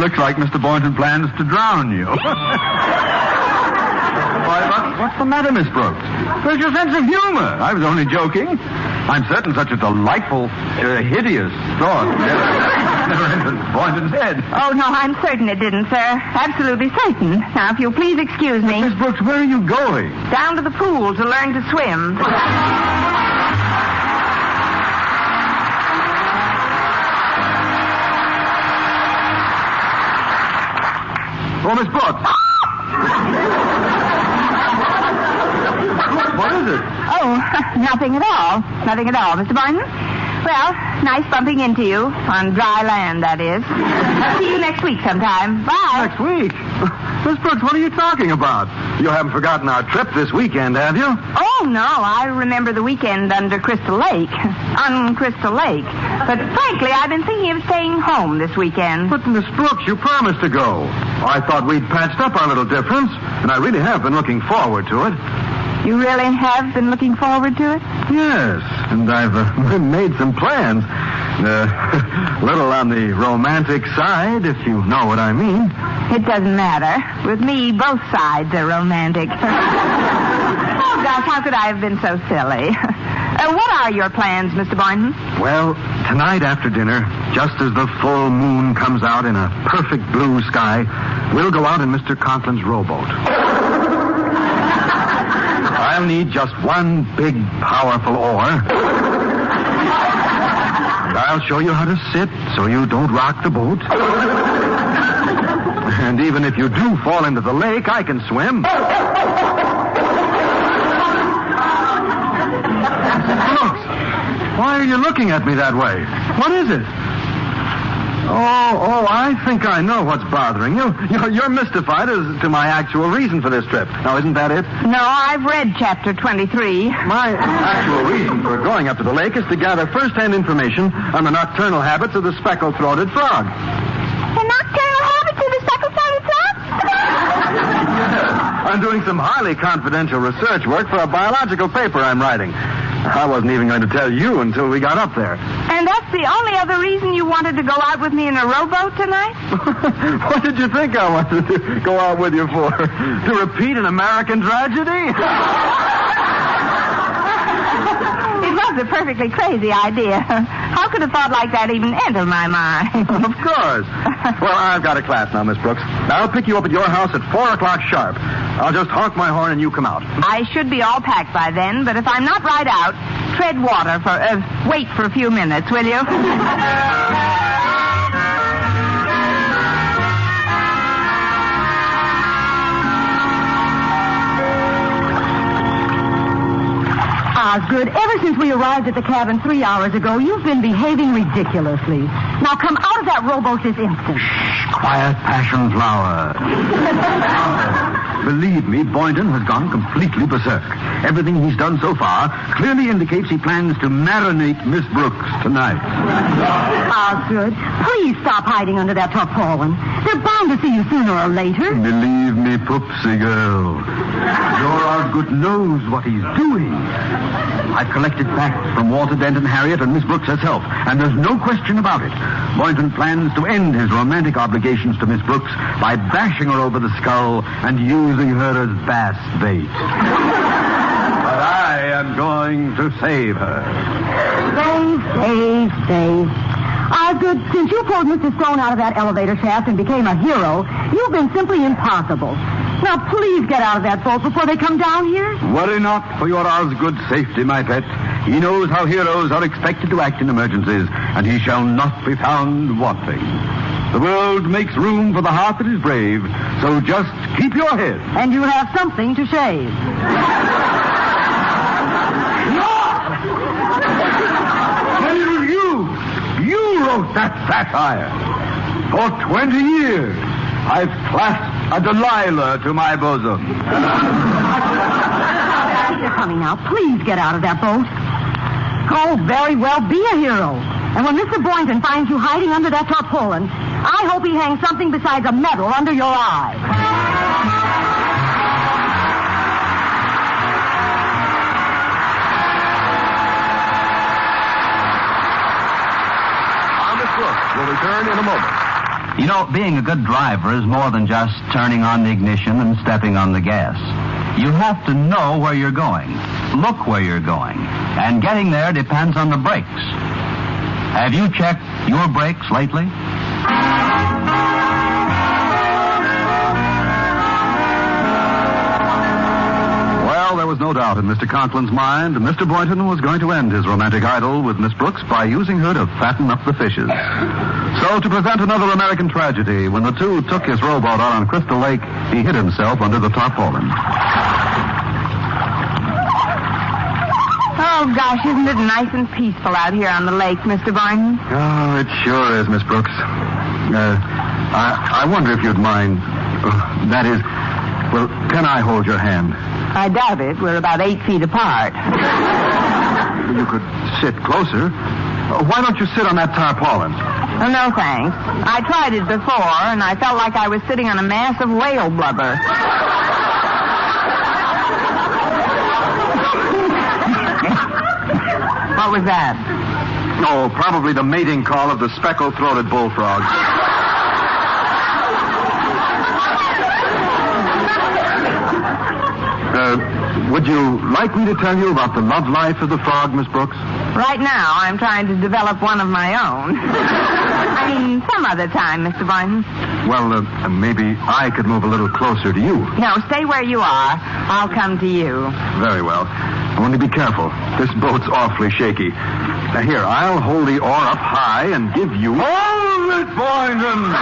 Looks like Mr. Boynton plans to drown you. Why, what's the matter, Miss Brooks? Where's your sense of humor? I was only joking. I'm certain such a delightful, hideous thought never entered Boynton's head. Oh, no, I'm certain it didn't, sir. Absolutely certain. Now, if you'll please excuse me. Miss Brooks, where are you going? Down to the pool to learn to swim. Oh, Miss Brooks. What is it? Oh, nothing at all. Nothing at all, Mr. Boynton. Well, nice bumping into you. On dry land, that is. See you next week sometime. Bye. Next week? Miss Brooks, what are you talking about? You haven't forgotten our trip this weekend, have you? Oh, no. I remember the weekend under Crystal Lake. On Crystal Lake. But frankly, I've been thinking of staying home this weekend. But, Miss Brooks, you promised to go. I thought we'd patched up our little difference, and I really have been looking forward to it. You really have been looking forward to it? Yes, and I've made some plans. Little on the romantic side, if you know what I mean. It doesn't matter. With me, both sides are romantic. Oh, gosh, how could I have been so silly? What are your plans, Mr. Boynton? Well, tonight after dinner, just as the full moon comes out in a perfect blue sky, we'll go out in Mr. Conklin's rowboat. I'll need just one big, powerful oar. And I'll show you how to sit so you don't rock the boat. And even if you do fall into the lake, I can swim. Brooks, why are you looking at me that way? What is it? Oh, I think I know what's bothering you. You're mystified as to my actual reason for this trip. Now, isn't that it? No, I've read chapter 23. My actual reason for going up to the lake is to gather first-hand information on the nocturnal habits of the speckled-throated frog. The nocturnal habits of the speckled-throated frog? I'm doing some highly confidential research work for a biological paper I'm writing. I wasn't even going to tell you until we got up there. And that's the only other reason you wanted to go out with me in a rowboat tonight? What did you think I wanted to go out with you for? To repeat an American tragedy? It was a perfectly crazy idea. How could a thought like that even enter my mind? Of course. Well, I've got a class now, Miss Brooks. I'll pick you up at your house at 4 o'clock sharp. I'll just honk my horn and you come out. I should be all packed by then, but if I'm not right out, tread water wait for a few minutes, will you? Osgood, ever since we arrived at the cabin 3 hours ago, you've been behaving ridiculously. Now come out of that rowboat this instant. Quiet, passion flower. Believe me, Boynton has gone completely berserk. Everything he's done so far clearly indicates he plans to marinate Miss Brooks tonight. Osgood, please stop hiding under that tarpaulin. They're bound to see you sooner or later. Believe me, Poopsie girl. Your Osgood knows what he's doing. I've collected facts from Walter Dent and Harriet and Miss Brooks herself, and there's no question about it. Boynton plans to end his romantic obligations to Miss Brooks by bashing her over the skull and using her as bass bait. But I am going to save her. Save. Osgood, since you pulled Mr. Stone out of that elevator shaft and became a hero, you've been simply impossible. Now, please get out of that boat before they come down here. Worry not for your Osgood's safety, my pet. He knows how heroes are expected to act in emergencies, and he shall not be found wanting. The world makes room for the heart that is brave, so just keep your head. And you have something to shave. You wrote that satire. For 20 years, I've clasped a Delilah to my bosom. Honey, now, please get out of that boat. Oh, very well, be a hero. And when Mr. Boynton finds you hiding under that tarpaulin, I hope he hangs something besides a medal under your eye. We'll return in a moment. You know, being a good driver is more than just turning on the ignition and stepping on the gas. You have to know where you're going, look where you're going, and getting there depends on the brakes. Have you checked your brakes lately? Well, there was no doubt in Mr. Conklin's mind Mr. Boynton was going to end his romantic idyll with Miss Brooks by using her to fatten up the fishes. So, to present another American tragedy, when the two took his rowboat out on Crystal Lake, he hid himself under the tarpaulin. Oh, gosh, isn't it nice and peaceful out here on the lake, Mr. Boynton? Oh, it sure is, Miss Brooks. I wonder if you'd mind. That is, well, can I hold your hand? I doubt it. We're about 8 feet apart. You could sit closer. Why don't you sit on that tarpaulin? Oh, no, thanks. I tried it before, and I felt like I was sitting on a mass of whale blubber. What was that? Oh, probably the mating call of the speckled-throated bullfrog. Would you like me to tell you about the love life of the frog, Miss Brooks? Right now, I'm trying to develop one of my own. I mean, some other time, Mr. Boynton. Well, maybe I could move a little closer to you. No, stay where you are. I'll come to you. Very well. Only be careful. This boat's awfully shaky. Now, here, I'll hold the oar up high and give you... Hold it, Boynton!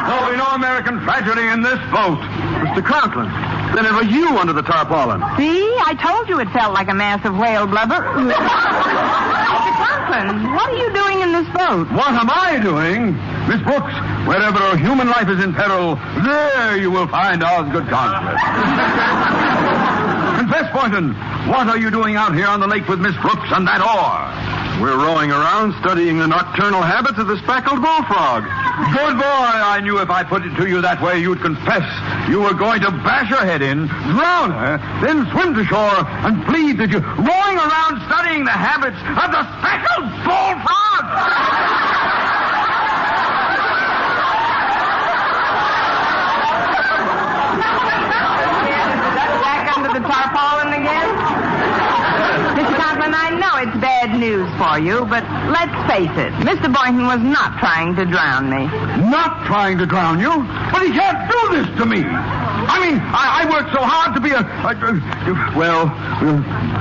There'll be no American tragedy in this boat. Mr. Conklin, then it was you under the tarpaulin. See? I told you it felt like a mass of whale blubber. Mr. Conklin, what are you doing in this boat? What am I doing? Miss Brooks, wherever human life is in peril, there you will find Osgood Conklin. Confess, Boynton, what are you doing out here on the lake with Miss Brooks and that oar? We're rowing around studying the nocturnal habits of the speckled bullfrog. Good boy, I knew if I put it to you that way, you'd confess you were going to bash her head in, drown her, then swim to shore and plead that you're rowing around studying the habits of the speckled bullfrog. Back under the tarpaulin again? Mr. Conklin, I know it's bad news for you, but let's face it. Mr. Boynton was not trying to drown me. Not trying to drown you? But he can't do this to me. I mean, I worked so hard to be well,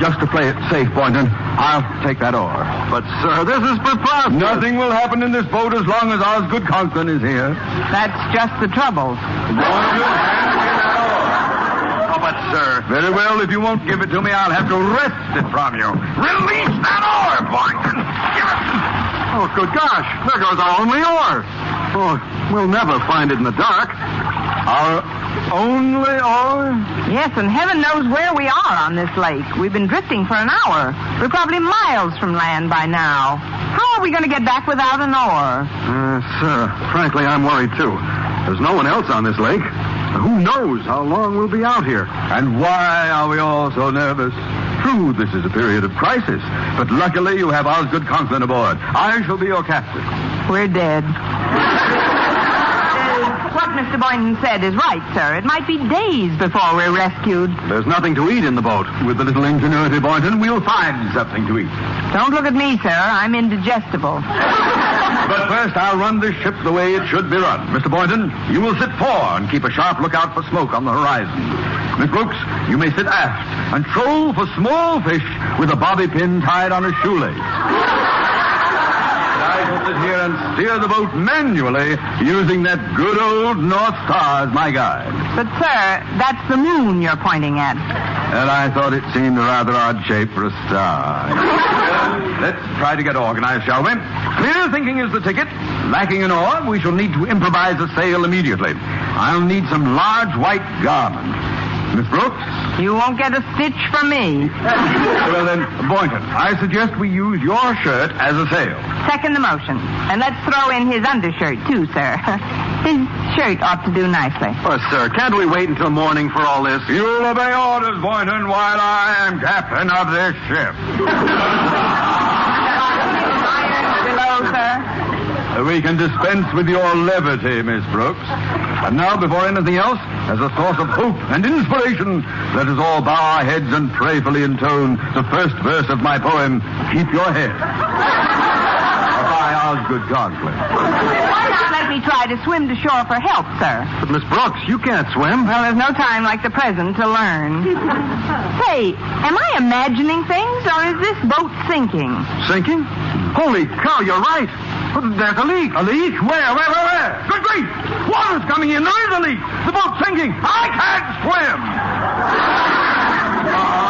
just to play it safe, Boynton, I'll take that oar. But, sir, this is preposterous. Nothing will happen in this boat as long as Osgood Conklin is here. That's just the trouble. But, sir, very well, if you won't give it to me, I'll have to wrest it from you. Release that oar, Boynton! Oh, good gosh, there goes our only oar. Oh, we'll never find it in the dark. Our only oar? Yes, and heaven knows where we are on this lake. We've been drifting for an hour. We're probably miles from land by now. How are we going to get back without an oar? Sir, frankly, I'm worried, too. There's no one else on this lake. Who knows how long we'll be out here? And why are we all so nervous? True, this is a period of crisis, but luckily you have Osgood Conklin aboard. I shall be your captain. We're dead. What Mr. Boynton said is right, sir. It might be days before we're rescued. There's nothing to eat in the boat. With a little ingenuity, Boynton, we'll find something to eat. Don't look at me, sir. I'm indigestible. But first, I'll run this ship the way it should be run. Mr. Boynton, you will sit fore and keep a sharp lookout for smoke on the horizon. Miss Brooks, you may sit aft and troll for small fish with a bobby pin tied on a shoelace. I shall sit here and steer the boat manually using that good old North Star as my guide. But, sir, that's the moon you're pointing at. And I thought it seemed a rather odd shape for a star. Let's try to get organized, shall we? Clear thinking is the ticket. Lacking an oar, we shall need to improvise a sail immediately. I'll need some large white garment. Miss Brooks? You won't get a stitch from me. Well then, Boynton, I suggest we use your shirt as a sail. Second the motion. And let's throw in his undershirt, too, sir. His shirt ought to do nicely. Oh, sir, can't we wait until morning for all this? You'll obey orders, Boynton, while I am captain of this ship. Below, sir. We can dispense with your levity, Miss Brooks. And now, before anything else, as a source of hope and inspiration, let us all bow our heads and prayerfully intone the first verse of my poem, Keep Your Head. By Osgood Conklin. Why not let me try to swim to shore for help, sir? But, Miss Brooks, you can't swim. Well, there's no time like the present to learn. Say, am I imagining things, or is this boat sinking? Sinking? Holy cow, you're right. There's a leak. A leak? Where? Good grief! Water's coming in. There is a leak. The boat's sinking. I can't swim.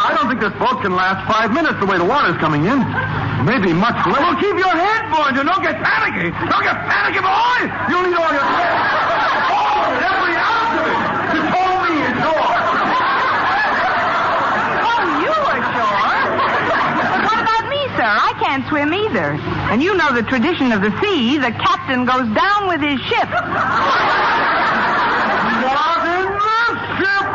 I don't think this boat can last 5 minutes the way the water's coming in. Maybe much less. Well, keep your head, Boynton. Don't get panicky. Don't get panicky, boy. You'll need all your... Oh, every ounce of it. You told me ashore. Oh, you ashore? But what about me, sir? I can't swim either. And you know the tradition of the sea. The captain goes down with his ship. Not in the ship!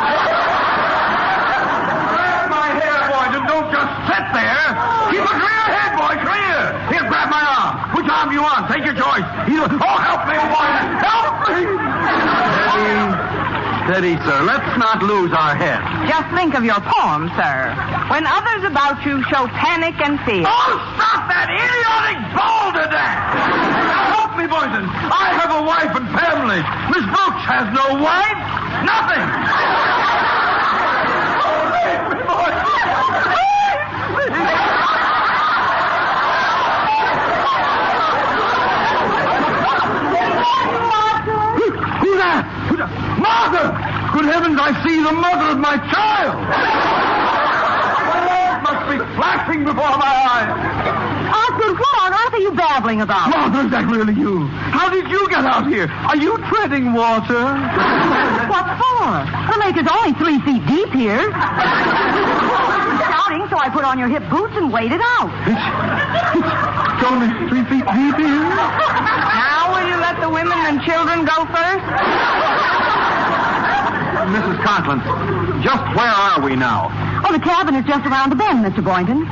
Grab my hair, Boynton. Don't just sit there. Keep a clear head, boy. Clear. Here, grab my arm. Which arm do you want? Take your choice. Oh, help me, Boynton. Help me! Steady, sir. Let's not lose our heads. Just think of your poem, sir. When others about you show panic and fear. Oh, stop that idiotic balderdash! Now help me, Boynton. I have a wife and family. Miss Brooks has no wife. Nothing. Who's that? Martha! Good heavens, I see the mother of my child! My life must be flashing before my eyes. Osgood, what on earth are you babbling about? Martha, is that really you? How did you get out here? Are you treading water? What for? The lake is only 3 feet deep here. Shouting, so I put on your hip boots and waded out. It's only 3 feet deep here? Now will you let the women and children go first? Mrs. Conklin, just where are we now? Oh, the cabin is just around the bend, Mr. Boynton.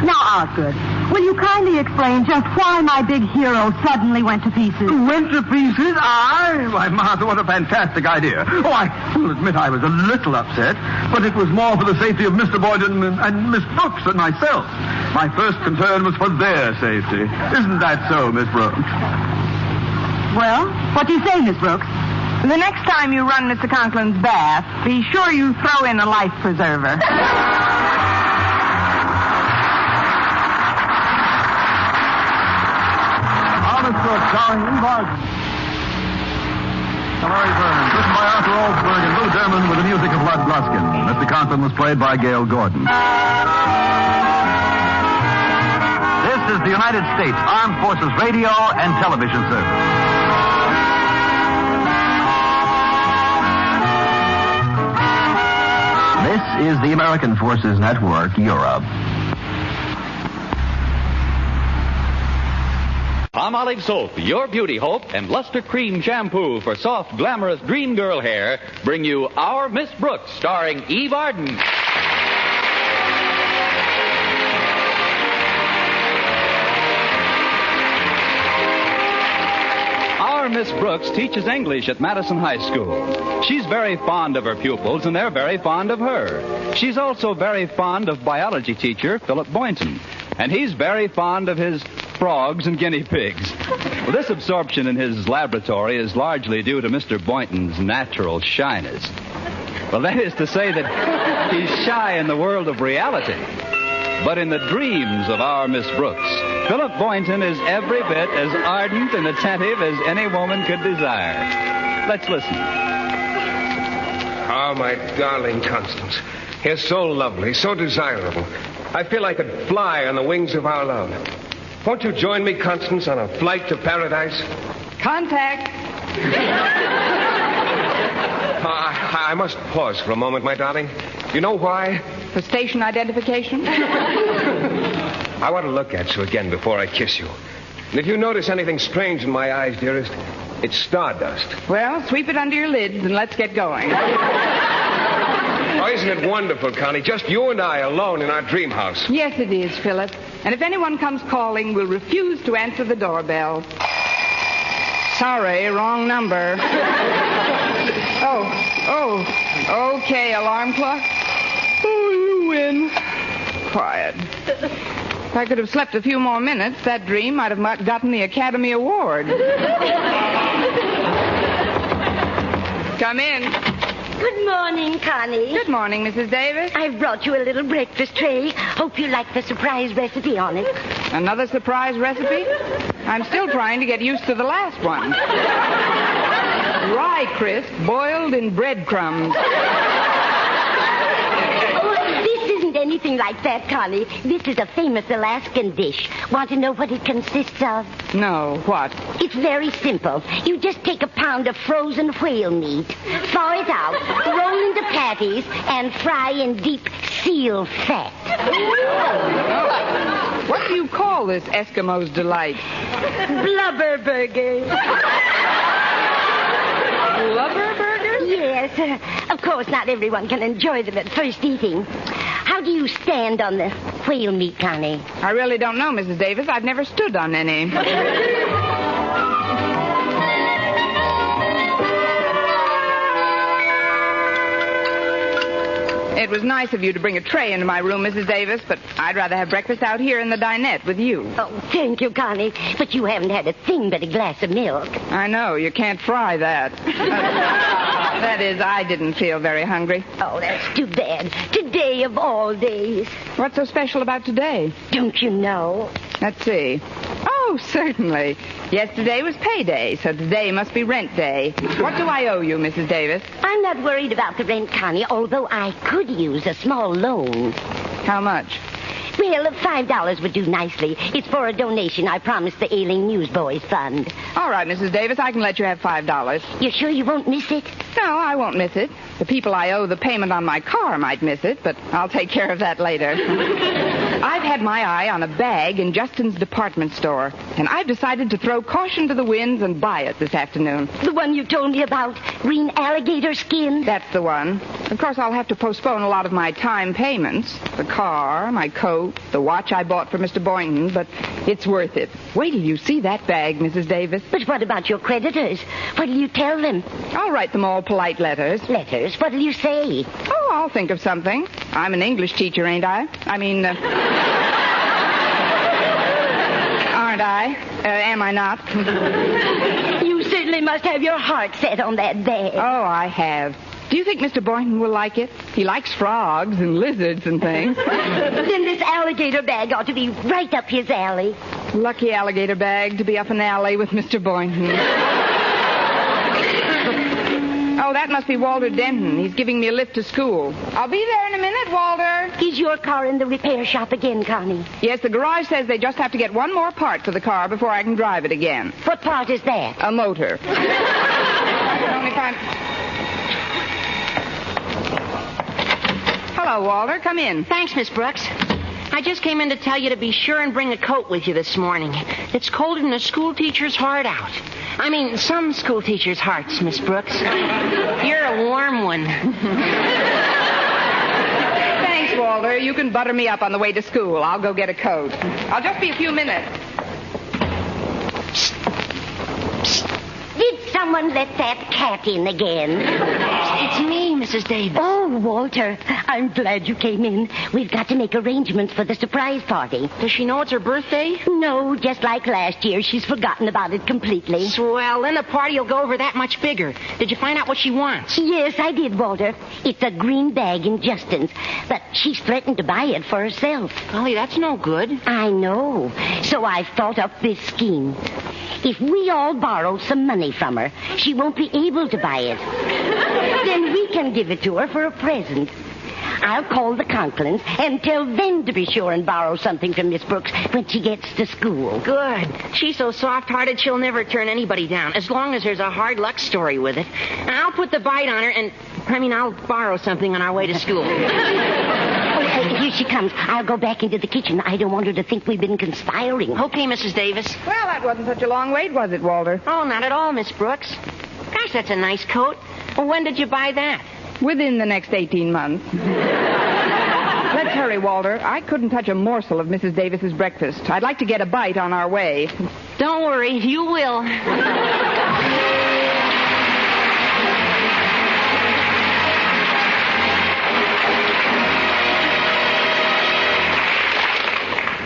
Now, Osgood, will you kindly explain just why my big hero suddenly went to pieces? Went to pieces? Why, Martha, what a fantastic idea. Oh, I will admit I was a little upset, but it was more for the safety of Mr. Boynton and Miss Brooks than myself. My first concern was for their safety. Isn't that so, Miss Brooks? Well, what do you say, Miss Brooks? The next time you run Mr. Conklin's bath, be sure you throw in a life preserver. Honest Brooks, starring in Bargain. Summary Burns, written by Arthur Oldsberg and Lou Derman with the music of Lud Gluskin. Mr. Conklin was played by Gail Gordon. This is the United States Armed Forces Radio and Television Service. This is the American Forces Network, Europe. Palmolive Soap, your beauty hope, and Luster Cream Shampoo for soft, glamorous dream girl hair bring you Our Miss Brooks, starring Eve Arden. Miss Brooks teaches English at Madison High School. She's very fond of her pupils, and they're very fond of her. She's also very fond of biology teacher Philip Boynton, and he's very fond of his frogs and guinea pigs. Well, this absorption in his laboratory is largely due to Mr. Boynton's natural shyness. Well, that is to say that he's shy in the world of reality. But in the dreams of our Miss Brooks, Philip Boynton is every bit as ardent and attentive as any woman could desire. Let's listen. Oh, my darling Constance. You're so lovely, so desirable. I feel I could fly on the wings of our love. Won't you join me, Constance, on a flight to paradise? Contact. I must pause for a moment, my darling. You know why? For station identification? I want to look at you again before I kiss you. And if you notice anything strange in my eyes, dearest, it's stardust. Well, sweep it under your lids and let's get going. Oh, isn't it wonderful, Connie? Just you and I alone in our dream house. Yes, it is, Philip. And if anyone comes calling, we'll refuse to answer the doorbell. Sorry, wrong number. Okay, alarm clock. Oh, you win. Quiet. If I could have slept a few more minutes, that dream might have gotten the Academy Award. Come in. Good morning, Connie. Good morning, Mrs. Davis. I've brought you a little breakfast tray. Hope you like the surprise recipe on it. Another surprise recipe? I'm still trying to get used to the last one. Rye crisp boiled in breadcrumbs. Oh, this isn't anything like that, Connie. This is a famous Alaskan dish. Want to know what it consists of? No, what? It's very simple. You just take a pound of frozen whale meat, thaw it out, roll into patties, and fry in deep seal fat. What do you call this Eskimo's delight? Blubber burger. Blubber burger? Yes. Of course, not everyone can enjoy them at first eating. How do you stand on the whale meat, Connie? I really don't know, Mrs. Davis. I've never stood on any. It was nice of you to bring a tray into my room, Mrs. Davis, but I'd rather have breakfast out here in the dinette with you. Oh, thank you, Connie. But you haven't had a thing but a glass of milk. I know. You can't fry that. That is, I didn't feel very hungry. Oh, that's too bad. Today of all days. What's so special about today? Don't you know? Let's see. Oh, certainly. Yesterday was payday, so today must be rent day. What do I owe you, Mrs. Davis? I'm not worried about the rent, Connie, although I could use a small loan. How much? Well, $5 would do nicely. It's for a donation I promised the Ailing Newsboys Fund. All right, Mrs. Davis, I can let you have $5. You sure you won't miss it? No, I won't miss it. The people I owe the payment on my car might miss it, but I'll take care of that later. I've had my eye on a bag in Justin's department store, and I've decided to throw caution to the winds and buy it this afternoon. The one you told me about? Green alligator skin? That's the one. Of course, I'll have to postpone a lot of my time payments. The car, my coat, the watch I bought for Mr. Boynton, but it's worth it. Wait till you see that bag, Mrs. Davis. But what about your creditors? What'll you tell them? I'll write them all polite letters. Letters? What'll you say? Oh, I'll think of something. I'm an English teacher, ain't I? Aren't I? Am I not? You certainly must have your heart set on that bag. Oh, I have. Do you think Mr. Boynton will like it? He likes frogs and lizards and things. Then this alligator bag ought to be right up his alley. Lucky alligator bag to be up an alley with Mr. Boynton. Oh, that must be Walter Denton. He's giving me a lift to school. I'll be there in a minute, Walter. Is your car in the repair shop again, Connie? Yes, the garage says they just have to get one more part for the car before I can drive it again. What part is that? A motor. Only time... Hello, Walter. Come in. Thanks, Miss Brooks. I just came in to tell you to be sure and bring a coat with you this morning. It's colder than a school teacher's heart out. I mean, some school teachers' hearts, Miss Brooks. You're a warm one. Thanks, Walter. You can butter me up on the way to school. I'll go get a coat. I'll just be a few minutes. Did someone let that cat in again? It's me, Mrs. Davis. Oh, Walter, I'm glad you came in. We've got to make arrangements for the surprise party. Does she know it's her birthday? No, just like last year, she's forgotten about it completely. Well, then the party will go over that much bigger. Did you find out what she wants? Yes, I did, Walter. It's a green bag in Justin's, but she's threatened to buy it for herself. Golly, that's no good. I know. So I've thought up this scheme. If we all borrow some money from her, she won't be able to buy it. Then we can give it to her for a present. I'll call the Conklins and tell them to be sure and borrow something from Miss Brooks when she gets to school. Good. She's so soft-hearted she'll never turn anybody down, as long as there's a hard luck story with it. I'll put the bite on her and... I'll borrow something on our way to school. Here she comes. I'll go back into the kitchen. I don't want her to think we've been conspiring. Okay, Mrs. Davis. Well, that wasn't such a long wait, was it, Walter? Oh, not at all, Miss Brooks. Gosh, that's a nice coat. Well, when did you buy that? Within the next 18 months. Let's hurry, Walter. I couldn't touch a morsel of Mrs. Davis's breakfast. I'd like to get a bite on our way. Don't worry, you will.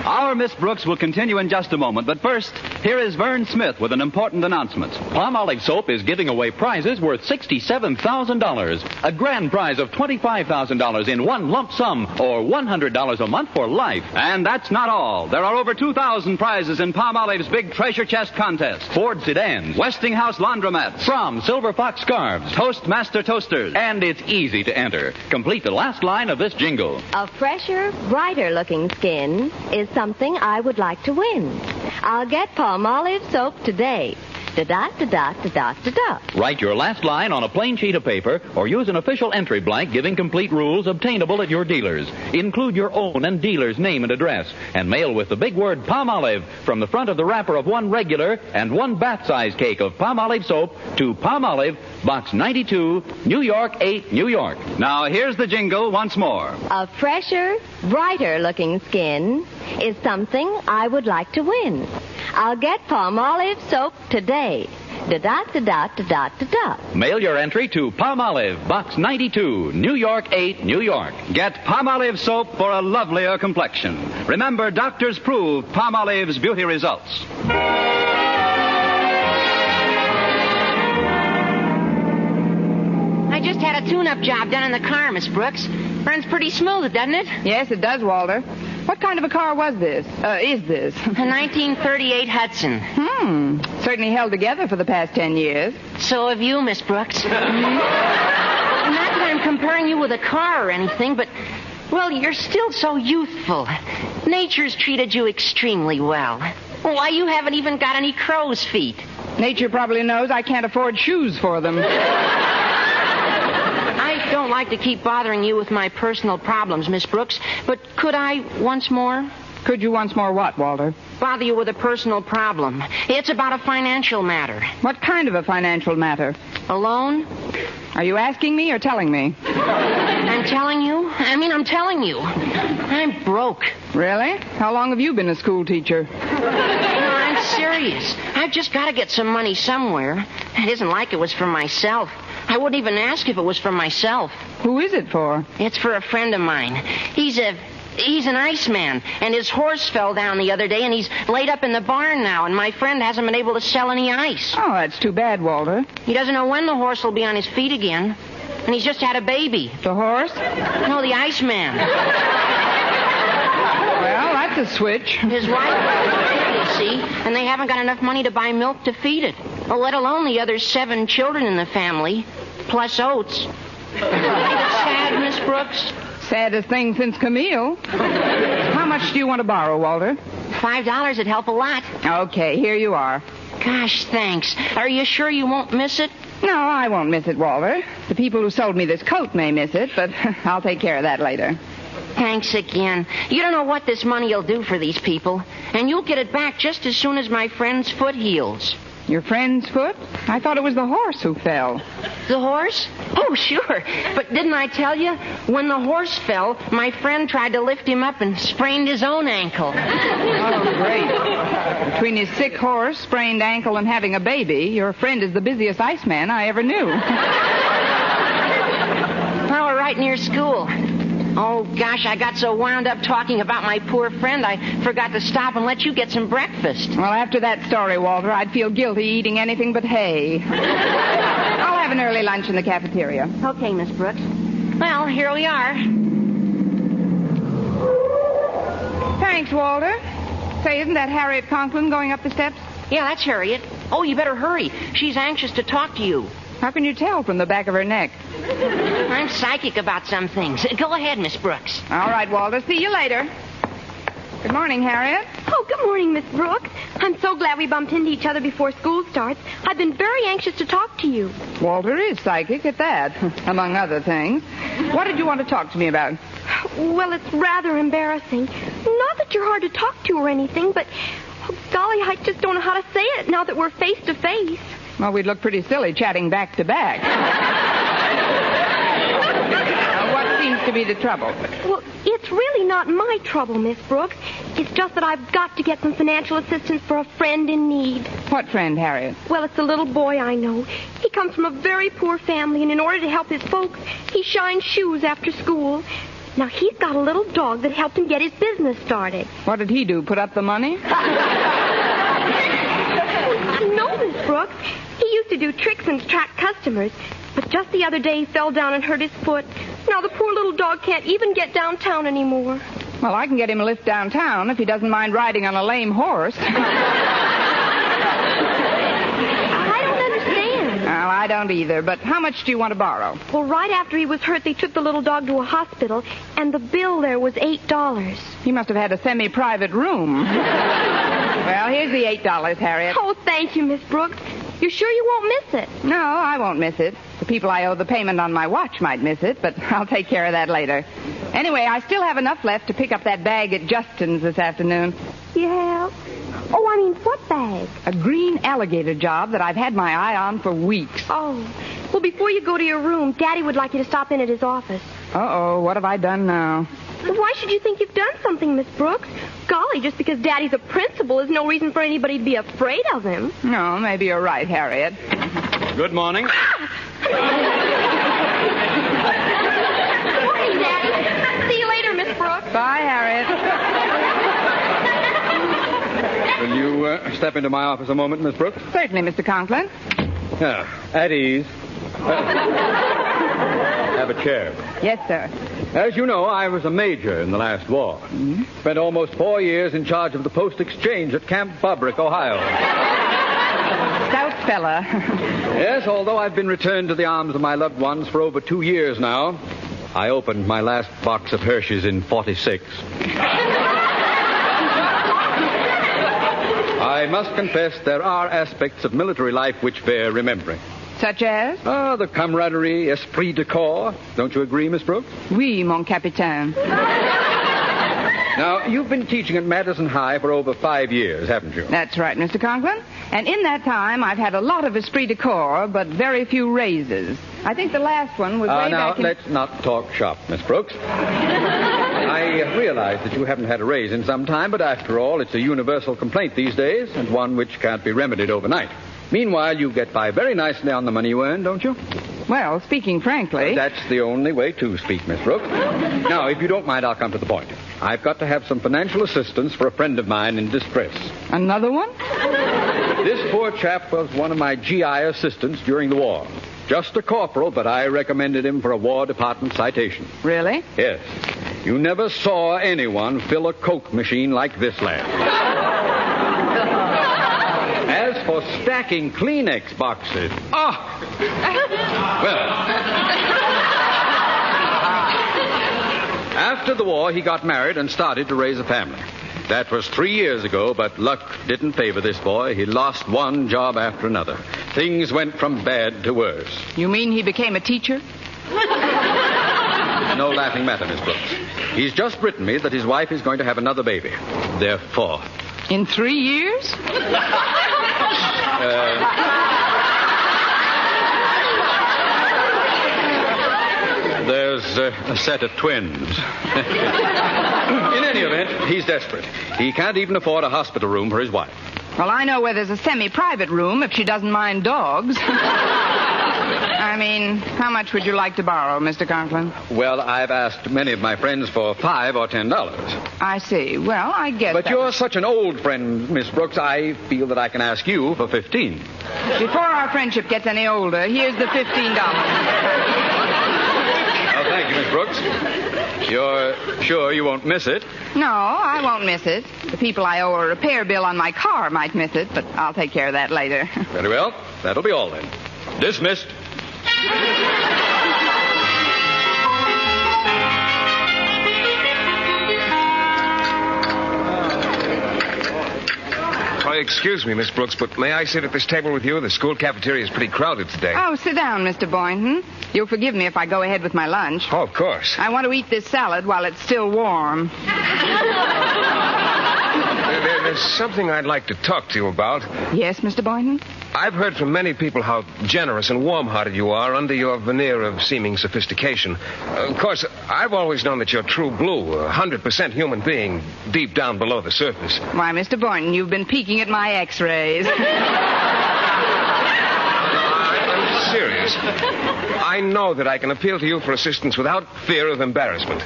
Our Miss Brooks will continue in just a moment, but first, here is Vern Smith with an important announcement. Palmolive Soap is giving away prizes worth $67,000, a grand prize of $25,000 in one lump sum, or $100 a month for life. And that's not all. There are over 2,000 prizes in Palmolive's big treasure chest contest. Ford sedans, Westinghouse laundromats, Fromm Silver Fox scarves, Toastmaster toasters, and it's easy to enter. Complete the last line of this jingle. A fresher, brighter-looking skin is something I would like to win. I'll get Palmolive soap today. Da-da-da-da-da-da-da. Write your last line on a plain sheet of paper or use an official entry blank giving complete rules obtainable at your dealers. Include your own and dealer's name and address and mail with the big word Palmolive from the front of the wrapper of one regular and one bath-size cake of Palmolive soap to Palmolive, Box 92, New York 8, New York. Now here's the jingle once more. A fresher, brighter-looking skin is something I would like to win. I'll get Palmolive soap today. Da-da-da-da-da-da-da. Mail your entry to Palmolive, Box 92, New York 8, New York. Get Palmolive soap for a lovelier complexion. Remember, doctors prove Palmolive's beauty results. I just had a tune-up job done in the car, Miss Brooks. Runs pretty smooth, doesn't it? Yes, it does, Walter. What kind of a car was this? Is this? A 1938 Hudson. Certainly held together for the past 10 years. So have you, Miss Brooks. Not that I'm comparing you with a car or anything, but, well, you're still so youthful. Nature's treated you extremely well. Why, you haven't even got any crow's feet. Nature probably knows I can't afford shoes for them. I don't like to keep bothering you with my personal problems, Miss Brooks, but could I once more? Could you once more what, Walter? Bother you with a personal problem. It's about a financial matter. What kind of a financial matter? A loan? Are you asking me or telling me? I'm telling you? I'm telling you. I'm broke. Really? How long have you been a school teacher? No, I'm serious. I've just got to get some money somewhere. It isn't like it was for myself. I wouldn't even ask if it was for myself. Who is it for? It's for a friend of mine. He's an iceman, and his horse fell down the other day, and he's laid up in the barn now, and my friend hasn't been able to sell any ice. Oh, that's too bad, Walter. He doesn't know when the horse will be on his feet again, and he's just had a baby. The horse? No, the Iceman. Well, that's a switch. His wife, you see, and they haven't got enough money to buy milk to feed it. Well, let alone the other 7 children in the family, plus oats. Ain't it sad, Miss Brooks? Saddest thing since Camille. How much do you want to borrow, Walter? $5 would help a lot. Okay, here you are. Gosh, thanks. Are you sure you won't miss it? No, I won't miss it, Walter. The people who sold me this coat may miss it, but I'll take care of that later. Thanks again. You don't know what this money will do for these people, and you'll get it back just as soon as my friend's foot heals. Your friend's foot? I thought it was the horse who fell. The horse? Oh, sure. But didn't I tell you? When the horse fell, my friend tried to lift him up and sprained his own ankle. Oh, great. Between his sick horse, sprained ankle, and having a baby, your friend is the busiest iceman I ever knew. Well, we're right near school. Oh, gosh, I got so wound up talking about my poor friend, I forgot to stop and let you get some breakfast. Well, after that story, Walter, I'd feel guilty eating anything but hay. I'll have an early lunch in the cafeteria. Okay, Miss Brooks. Well, here we are. Thanks, Walter. Say, isn't that Harriet Conklin going up the steps? Yeah, that's Harriet. Oh, you better hurry. She's anxious to talk to you. How can you tell from the back of her neck? I'm psychic about some things. Go ahead, Miss Brooks. All right, Walter. See you later. Good morning, Harriet. Oh, good morning, Miss Brooks. I'm so glad we bumped into each other before school starts. I've been very anxious to talk to you. Walter is psychic at that, among other things. What did you want to talk to me about? Well, it's rather embarrassing. Not that you're hard to talk to or anything, but, oh, golly, I just don't know how to say it now that we're face to face. Well, we'd look pretty silly chatting back to back. What seems to be the trouble? Well, it's really not my trouble, Miss Brooks. It's just that I've got to get some financial assistance for a friend in need. What friend, Harriet? Well, it's a little boy I know. He comes from a very poor family, and in order to help his folks, he shines shoes after school. Now, he's got a little dog that helped him get his business started. What did he do, put up the money? No, Miss Brooks. He used to do tricks and attract customers. But just the other day, he fell down and hurt his foot. Now the poor little dog can't even get downtown anymore. Well, I can get him a lift downtown if he doesn't mind riding on a lame horse. I don't understand. Well, I don't either. But how much do you want to borrow? Well, right after he was hurt, they took the little dog to a hospital, and the bill there was $8. He must have had a semi-private room. Well, here's the $8, Harriet. Oh, thank you, Miss Brooks. You're sure you won't miss it? No, I won't miss it. The people I owe the payment on my watch might miss it, but I'll take care of that later. Anyway, I still have enough left to pick up that bag at Justin's this afternoon. You have? Oh, I mean, what bag? A green alligator job that I've had my eye on for weeks. Oh. Well, before you go to your room, Daddy would like you to stop in at his office. Uh-oh, what have I done now? Well, why should you think you've done something, Miss Brooks? Golly, just because Daddy's a principal is no reason for anybody to be afraid of him. No, maybe you're right, Harriet. Good morning. Morning, Daddy. See you later, Miss Brooks. Bye, Harriet. Will you step into my office a moment, Miss Brooks? Certainly, Mr. Conklin. At ease. Have a chair. Yes, sir. As you know, I was a major in the last war. Mm-hmm. Spent almost 4 years in charge of the post exchange at Camp Bobrick, Ohio. Stout fella. Yes, although I've been returned to the arms of my loved ones for over 2 years now, I opened my last box of Hershey's in 46. I must confess there are aspects of military life which bear remembering. Such as? The camaraderie, esprit de corps. Don't you agree, Miss Brooks? Oui, mon capitaine. Now, you've been teaching at Madison High for over 5 years, haven't you? That's right, Mr. Conklin. And in that time, I've had a lot of esprit de corps, but very few raises. I think the last one was way now, back in... let's not talk shop, Miss Brooks. I realize that you haven't had a raise in some time, but after all, it's a universal complaint these days, and one which can't be remedied overnight. Meanwhile, you get by very nicely on the money you earn, don't you? Well, speaking frankly... That's the only way to speak, Miss Brooks. Now, if you don't mind, I'll come to the point. I've got to have some financial assistance for a friend of mine in distress. Another one? This poor chap was one of my GI assistants during the war. Just a corporal, but I recommended him for a War Department citation. Really? Yes. You never saw anyone fill a Coke machine like this lad. As for stacking Kleenex boxes, well, after the war, he got married and started to raise a family. That was 3 years ago, but luck didn't favor this boy. He lost one job after another. Things went from bad to worse. You mean he became a teacher? No laughing matter, Miss Brooks. He's just written me that his wife is going to have another baby. Their fourth. In 3 years? There's a set of twins. In any event, he's desperate. He can't even afford a hospital room for his wife. Well, I know where there's a semi-private room if she doesn't mind dogs. I mean, how much would you like to borrow, Mr. Conklin? Well, I've asked many of my friends for $5 or $10. I see. Well, I guess. But you're such an old friend, Miss Brooks, I feel that I can ask you for $15. Before our friendship gets any older, here's the $15. Oh, thank you, Miss Brooks. You're sure you won't miss it? No, I won't miss it. The people I owe a repair bill on my car might miss it, but I'll take care of that later. Very well. That'll be all then. Dismissed. Excuse me, Miss Brooks, but may I sit at this table with you? The school cafeteria is pretty crowded today. Oh, sit down, Mr. Boynton. You'll forgive me if I go ahead with my lunch. Oh, of course. I want to eat this salad while it's still warm. There's something I'd like to talk to you about. Yes, Mr. Boynton? I've heard from many people how generous and warm-hearted you are under your veneer of seeming sophistication. Of course, I've always known that you're true blue, a 100% human being, deep down below the surface. Why, Mr. Boynton, you've been peeking at my x-rays. I'm serious. I know that I can appeal to you for assistance without fear of embarrassment.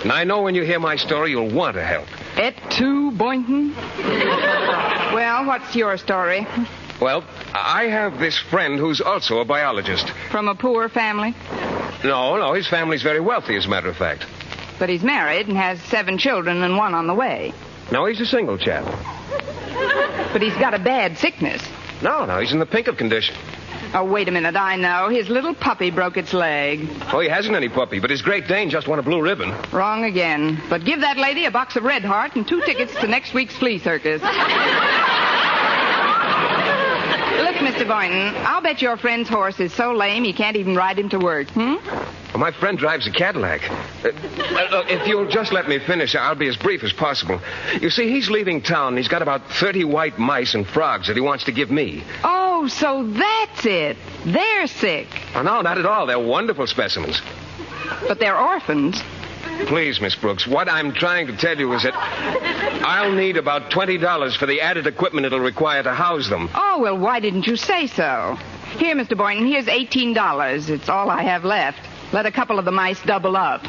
And I know when you hear my story, you'll want to help. Et tu, Boynton? Well, what's your story? Well, I have this friend who's also a biologist. From a poor family? No, his family's very wealthy, as a matter of fact. But he's married and has 7 children and 1 on the way. No, he's a single chap. But he's got a bad sickness. No, he's in the pink of condition. Oh, wait a minute, I know. His little puppy broke its leg. Oh, he hasn't any puppy, but his Great Dane just won a blue ribbon. Wrong again. But give that lady a box of Red Heart and 2 tickets to next week's flea circus. Look, Mr. Boynton, I'll bet your friend's horse is so lame he can't even ride him to work, Well, my friend drives a Cadillac. Look, if you'll just let me finish, I'll be as brief as possible. You see, he's leaving town, and he's got about 30 white mice and frogs that he wants to give me. Oh, so that's it. They're sick. Oh, no, not at all. They're wonderful specimens. But they're orphans. Please, Miss Brooks, what I'm trying to tell you is that I'll need about $20 for the added equipment it'll require to house them. Oh, well, why didn't you say so? Here, Mr. Boynton, here's $18. It's all I have left. Let a couple of the mice double up.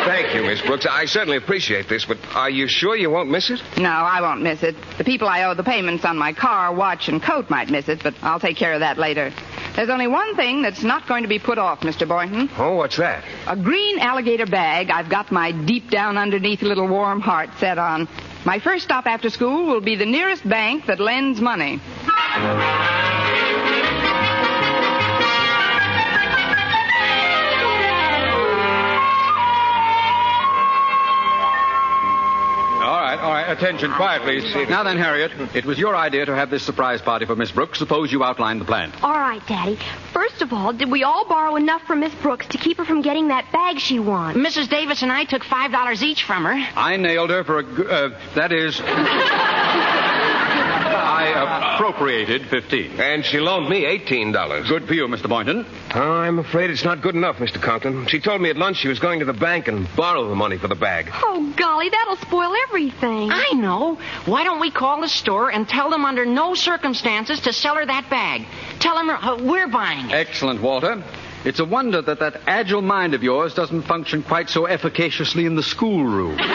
Thank you, Miss Brooks. I certainly appreciate this, but are you sure you won't miss it? No, I won't miss it. The people I owe the payments on my car, watch, and coat might miss it, but I'll take care of that later. There's only one thing that's not going to be put off, Mr. Boynton. Oh, what's that? A green alligator bag I've got my deep down underneath little warm heart set on. My first stop after school will be the nearest bank that lends money. All right, attention, quiet, please. Now then, Harriet, it was your idea to have this surprise party for Miss Brooks. Suppose you outline the plan. All right, Daddy. First of all, did we all borrow enough from Miss Brooks to keep her from getting that bag she won? Mrs. Davis and I took $5 each from her. I nailed her for I appropriated 15. And she loaned me $18. Good for you, Mr. Boynton. I'm afraid it's not good enough, Mr. Conklin. She told me at lunch she was going to the bank and borrow the money for the bag. Oh, golly, that'll spoil everything. I know. Why don't we call the store and tell them under no circumstances to sell her that bag? Tell them we're buying it. Excellent, Walter. It's a wonder that agile mind of yours doesn't function quite so efficaciously in the schoolroom. Gosh,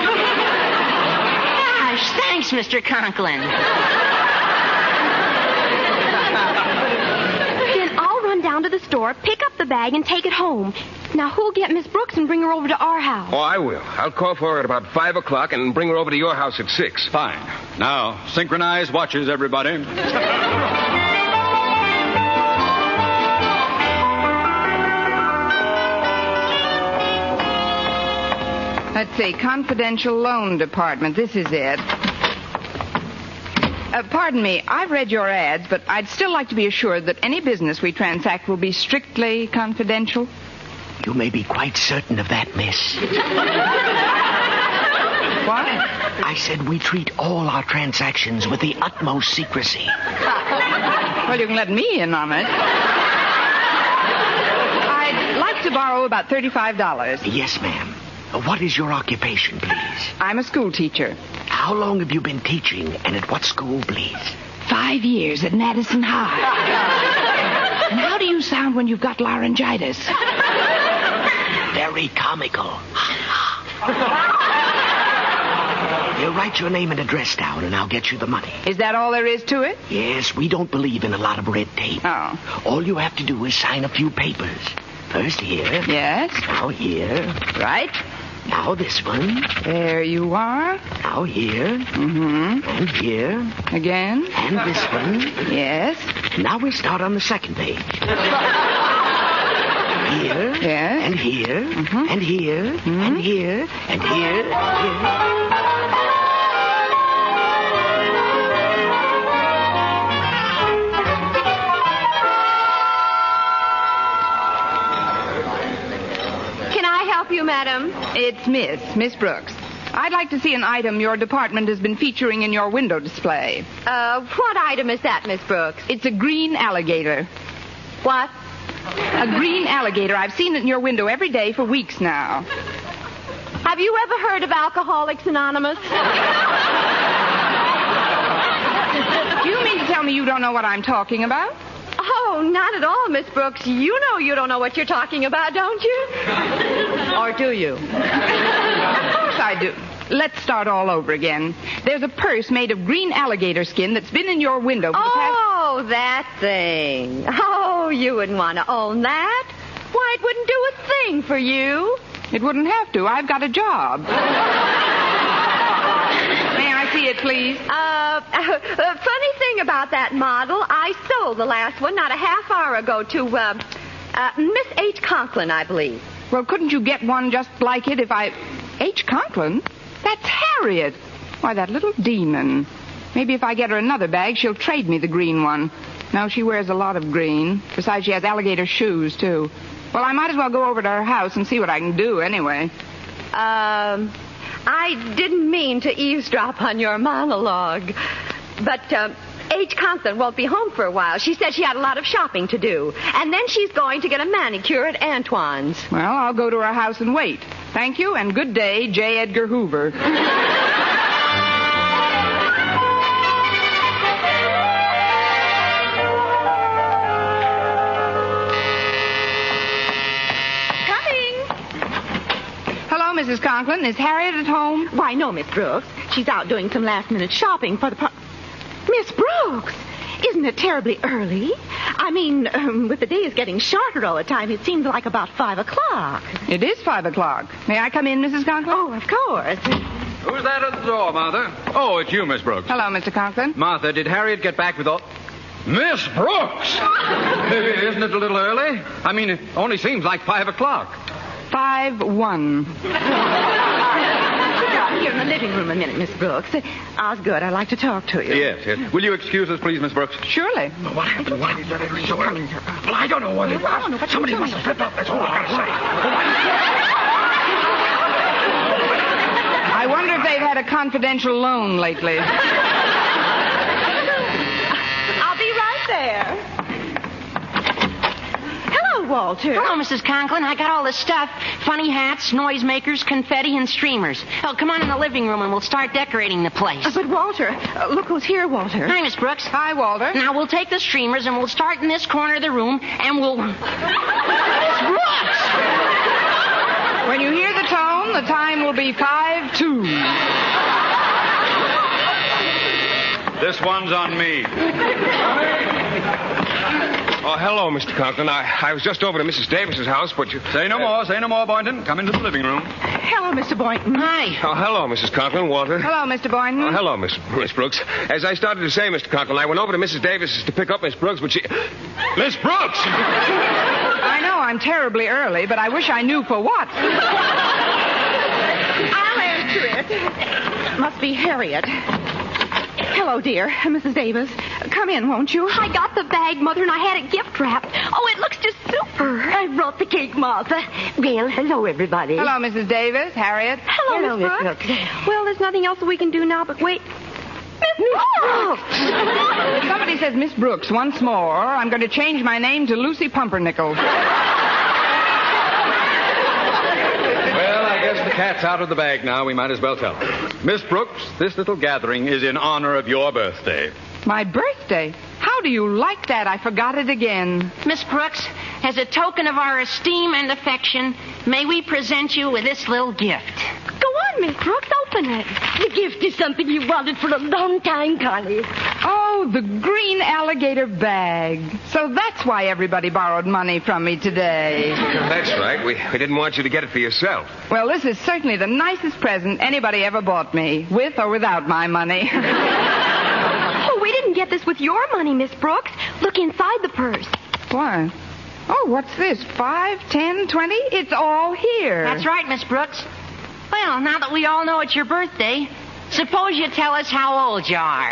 thanks, Mr. Conklin. Down to the store, pick up the bag, and take it home. Now, who'll get Miss Brooks and bring her over to our house? Oh, I will. I'll call for her at about 5 o'clock and bring her over to your house at 6. Fine. Now, synchronize watches, everybody. Let's see, confidential loan department. This is it. Pardon me, I've read your ads, but I'd still like to be assured that any business we transact will be strictly confidential. You may be quite certain of that, miss. What? I said we treat all our transactions with the utmost secrecy. Well, you can let me in on it. I'd like to borrow about $35. Yes, ma'am. What is your occupation, please? I'm a school teacher. How long have you been teaching, and at what school, please? 5 years at Madison High. And how do you sound when you've got laryngitis? Very comical. Here, write your name and address down, and I'll get you the money. Is that all there is to it? Yes, we don't believe in a lot of red tape. Oh. All you have to do is sign a few papers. First here. Yes. Now here. Right. Now this one. There you are. Now here. Mm-hmm. And here. Again. And this one. Yes. Now we'll start on the second page. Here. Yes. And here. And here. And here. And here. Can I help you, madam? It's Miss Brooks. I'd like to see an item your department has been featuring in your window display. What item is that, Miss Brooks? It's a green alligator. What? A green alligator. I've seen it in your window every day for weeks now. Have you ever heard of Alcoholics Anonymous? Do you mean to tell me you don't know what I'm talking about? Oh, not at all, Miss Brooks. You know you don't know what you're talking about, don't you? Or do you? Of course I do. Let's start all over again. There's a purse made of green alligator skin that's been in your window for the past... Oh, that thing. Oh, you wouldn't want to own that. Why, it wouldn't do a thing for you. It wouldn't have to. I've got a job. May I see it, please? Funny thing about that model, I sold the last one not a half hour ago to, Miss H. Conklin, I believe. Well, couldn't you get one just like it if I... H. Conklin? That's Harriet. Why, that little demon. Maybe if I get her another bag, she'll trade me the green one. No, she wears a lot of green. Besides, she has alligator shoes, too. Well, I might as well go over to her house and see what I can do anyway. I didn't mean to eavesdrop on your monologue. But, H. Conklin won't be home for a while. She said she had a lot of shopping to do. And then she's going to get a manicure at Antoine's. Well, I'll go to her house and wait. Thank you, and good day, J. Edgar Hoover. Hello, Mrs. Conklin. Is Harriet at home? Why, no, Miss Brooks. She's out doing some last-minute shopping for the... Miss Brooks! Isn't it terribly early? I mean, with the days getting shorter all the time, it seems like about 5 o'clock. It is 5 o'clock. May I come in, Mrs. Conklin? Oh, of course. Who's that at the door, Martha? Oh, it's you, Miss Brooks. Hello, Mr. Conklin. Martha, did Harriet get back with all... Miss Brooks! Isn't it a little early? I mean, it only seems like 5 o'clock. 5-1. Here in the living room a minute, Miss Brooks. Osgood, I'd like to talk to you. Yes. Will you excuse us, please, Miss Brooks? Surely. Well, what happened? Why did that ring so early? Well, I don't know what it was. Somebody must have slipped up. That's all I've got to say. I wonder if they've had a confidential loan lately. I'll be right there. Hello, Walter. Hello, Mrs. Conklin. I got all the stuff. Funny hats, noisemakers, confetti, and streamers. Oh, come on in the living room and we'll start decorating the place. But, Walter, look who's here, Walter. Hi, Miss Brooks. Hi, Walter. Now, we'll take the streamers and we'll start in this corner of the room and we'll... Miss Brooks! When you hear the tone, the time will be 5-2. This one's on me. Oh, hello, Mr. Conklin. I was just over to Mrs. Davis's house, but you... Say no more, Boynton. Come into the living room. Hello, Mr. Boynton. Hi. Oh, hello, Mrs. Conklin. Walter. Hello, Mr. Boynton. Oh, hello, Miss Brooks. As I started to say, Mr. Conklin, I went over to Mrs. Davis's to pick up Miss Brooks, but she... Miss Brooks! I know I'm terribly early, but I wish I knew for what. I'll answer it. Must be Harriet. Hello, dear. Mrs. Davis. Come in, won't you? I got the bag, Mother, and I had it gift wrapped. Oh, it looks just super. I brought the cake, Martha. Well, hello, everybody. Hello, Mrs. Davis. Harriet. Hello, Miss Brooks. Well, there's nothing else that we can do now but wait. Miss Brooks! If somebody says Miss Brooks once more, I'm going to change my name to Lucy Pumpernickel. Well, I guess the cat's out of the bag now. We might as well tell her. Miss Brooks, this little gathering is in honor of your birthday. My birthday? How do you like that? I forgot it again. Miss Brooks, as a token of our esteem and affection, may we present you with this little gift. Go on, Miss Brooks. Open it. The gift is something you wanted for a long time, Connie. Oh, the green alligator bag. So that's why everybody borrowed money from me today. That's right. We didn't want you to get it for yourself. Well, this is certainly the nicest present anybody ever bought me, with or without my money. Oh, we didn't get get this with your money, Miss Brooks. Look inside the purse. Why? Oh, what's this? 5, 10, 20? It's all here. That's right, Miss Brooks. Well, now that we all know it's your birthday, suppose you tell us how old you are.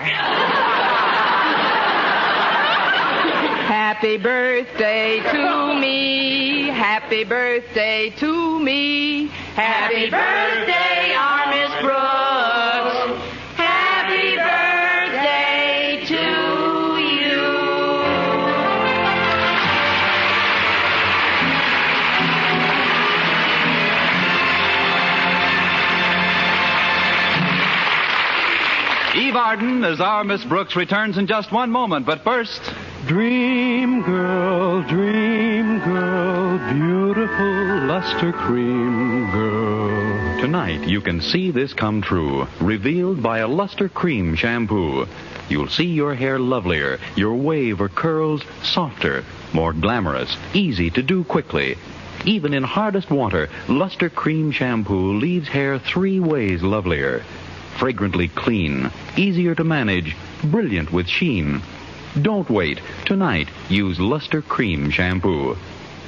Happy birthday to me. Happy birthday to me. Happy birthday, our Miss Brooks. Happy birthday to you. Eve Arden as our Miss Brooks returns in just one moment, but first... Dream girl, beautiful luster cream girl. Tonight, you can see this come true, revealed by a luster cream shampoo. You'll see your hair lovelier, your wave or curls softer, more glamorous, easy to do quickly. Even in hardest water, luster cream shampoo leaves hair 3 ways lovelier. Fragrantly clean, easier to manage, brilliant with sheen. Don't wait. Tonight, use Luster Cream Shampoo.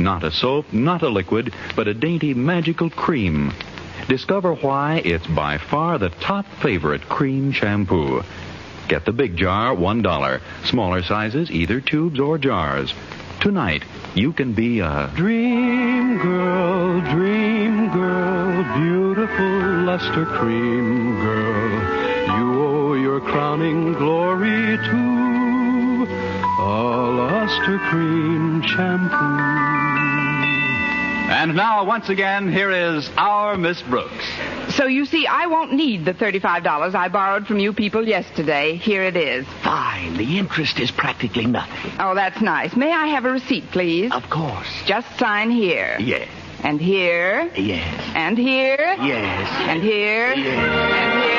Not a soap, not a liquid, but a dainty magical cream. Discover why it's by far the top favorite cream shampoo. Get the big jar, $1. Smaller sizes, either tubes or jars. Tonight, you can be a Dream girl, beautiful luster cream girl. You owe your crowning glory to a luster cream shampoo. And now, once again, here is our Miss Brooks. So you see, I won't need the $35 I borrowed from you people yesterday. Here it is. Fine. The interest is practically nothing. Oh, that's nice. May I have a receipt, please? Of course. Just sign here. Yes. And here. Yes. And here. Yes. And here. Yes. And here.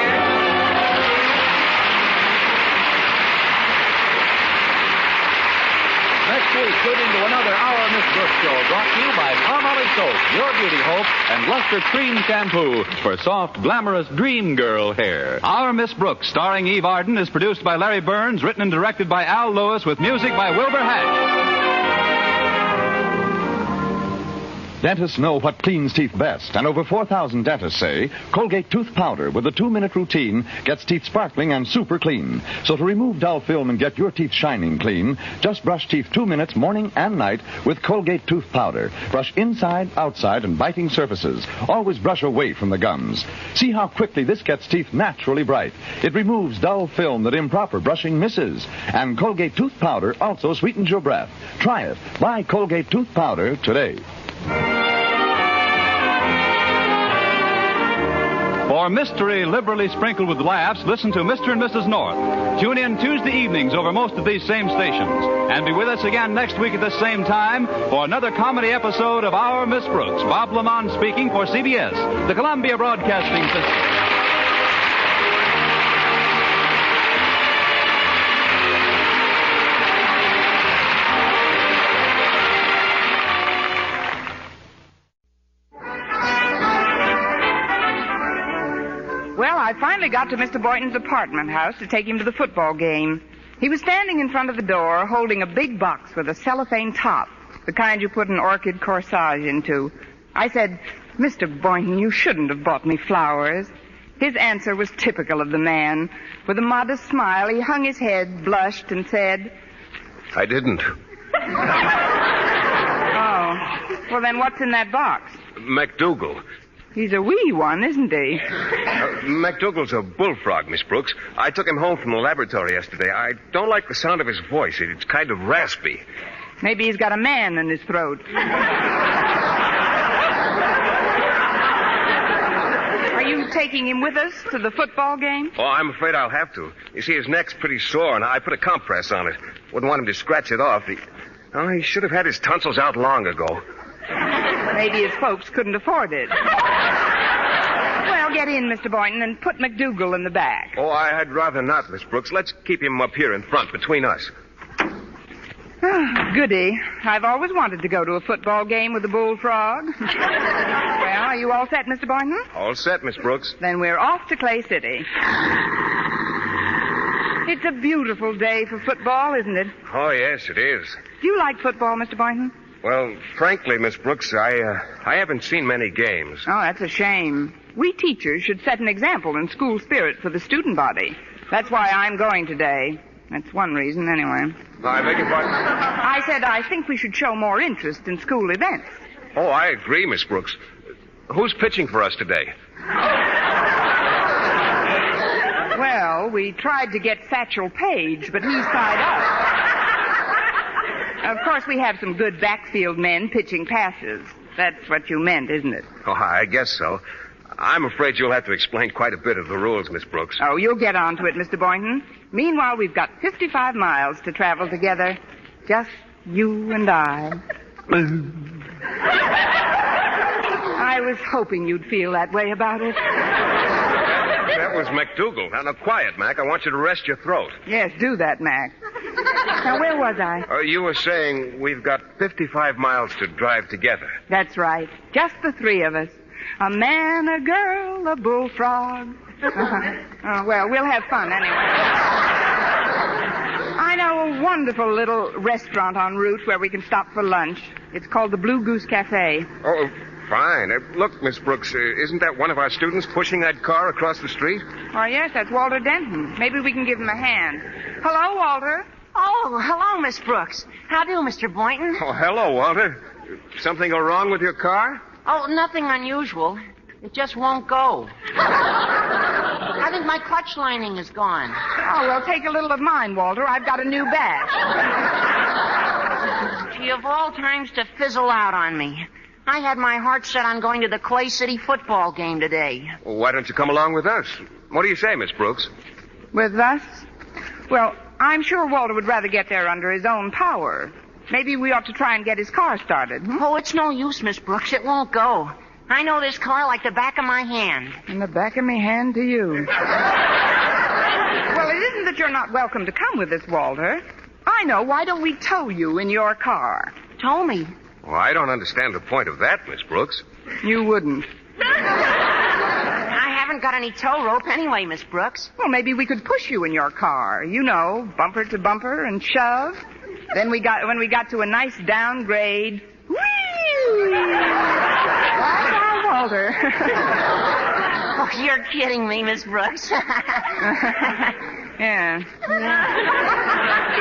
Next week, tune into another Our Miss Brooks show brought to you by Palmolive Soap, Your Beauty Hope, and Luster Cream Shampoo for soft, glamorous dream girl hair. Our Miss Brooks, starring Eve Arden, is produced by Larry Burns, written and directed by Al Lewis, with music by Wilbur Hatch. Dentists know what cleans teeth best, and over 4,000 dentists say Colgate tooth powder with a 2-minute routine gets teeth sparkling and super clean. So to remove dull film and get your teeth shining clean, just brush teeth 2 minutes morning and night with Colgate tooth powder. Brush inside, outside, and biting surfaces. Always brush away from the gums. See how quickly this gets teeth naturally bright. It removes dull film that improper brushing misses. And Colgate tooth powder also sweetens your breath. Try it. Buy Colgate tooth powder today. For mystery liberally sprinkled with laughs, listen to Mr. and Mrs. North. Tune in Tuesday evenings over most of these same stations. And be with us again next week at this same time for another comedy episode of Our Miss Brooks. Bob Lamont speaking for CBS, the Columbia Broadcasting System. Well, I finally got to Mr. Boynton's apartment house to take him to the football game. He was standing in front of the door holding a big box with a cellophane top, the kind you put an orchid corsage into. I said, "Mr. Boynton, you shouldn't have bought me flowers." His answer was typical of the man. With a modest smile, he hung his head, blushed, and said, I didn't. "Oh, well then what's in that box?" MacDougal. He's a wee one, isn't he? MacDougal's a bullfrog, Miss Brooks. I took him home from the laboratory yesterday. I don't like the sound of his voice. It's kind of raspy. Maybe he's got a man in his throat. Are you taking him with us to the football game? Oh, I'm afraid I'll have to. You see, his neck's pretty sore, and I put a compress on it. Wouldn't want him to scratch it off. He should have had his tonsils out long ago. Maybe his folks couldn't afford it. Well, get in, Mr. Boynton, and put MacDougal in the back. Oh, I'd rather not, Miss Brooks. Let's keep him up here in front, between us. Goody. I've always wanted to go to a football game with a bullfrog. Well, are you all set, Mr. Boynton? All set, Miss Brooks. Then we're off to Clay City. It's a beautiful day for football, isn't it? Oh, yes, it is. Do you like football, Mr. Boynton? Well, frankly, Miss Brooks, I haven't seen many games. Oh, that's a shame. We teachers should set an example in school spirit for the student body. That's why I'm going today. That's one reason, anyway. I beg your pardon? I said I think we should show more interest in school events. Oh, I agree, Miss Brooks. Who's pitching for us today? Well, we tried to get Satchel Paige, but he's tied up. Of course, we have some good backfield men pitching passes. That's what you meant, isn't it? Oh, I guess so. I'm afraid you'll have to explain quite a bit of the rules, Miss Brooks. Oh, you'll get on to it, Mr. Boynton. Meanwhile, we've got 55 miles to travel together. Just you and I. I was hoping you'd feel that way about it. That was McDougal. Now, quiet, Mac. I want you to rest your throat. Yes, do that, Mac. Now, where was I? You were saying we've got 55 miles to drive together. That's right. Just the three of us. A man, a girl, a bullfrog. Oh, well, we'll have fun anyway. I know a wonderful little restaurant en route where we can stop for lunch. It's called the Blue Goose Cafe. Oh, fine. Look, Miss Brooks, isn't that one of our students pushing that car across the street? Oh, yes, that's Walter Denton. Maybe we can give him a hand. Hello, Walter. Oh, hello, Miss Brooks. How do, Mr. Boynton? Oh, hello, Walter. Something go wrong with your car? Oh, nothing unusual. It just won't go. I think my clutch lining is gone. Oh, well, take a little of mine, Walter. I've got a new batch. Gee, of all times to fizzle out on me. I had my heart set on going to the Clay City football game today. Well, why don't you come along with us? What do you say, Miss Brooks? With us? Well, I'm sure Walter would rather get there under his own power. Maybe we ought to try and get his car started. Oh, it's no use, Miss Brooks. It won't go. I know this car like the back of my hand. And the back of me hand to you. Well, it isn't that you're not welcome to come with us, Walter. I know. Why don't we tow you in your car? Tow me? Well, I don't understand the point of that, Miss Brooks. You wouldn't. I haven't got any tow rope anyway, Miss Brooks. Well, maybe we could push you in your car. You know, bumper to bumper and shove. Then when we got to a nice downgrade, whee! Right on, Walter. Oh, you're kidding me, Miss Brooks. Yeah.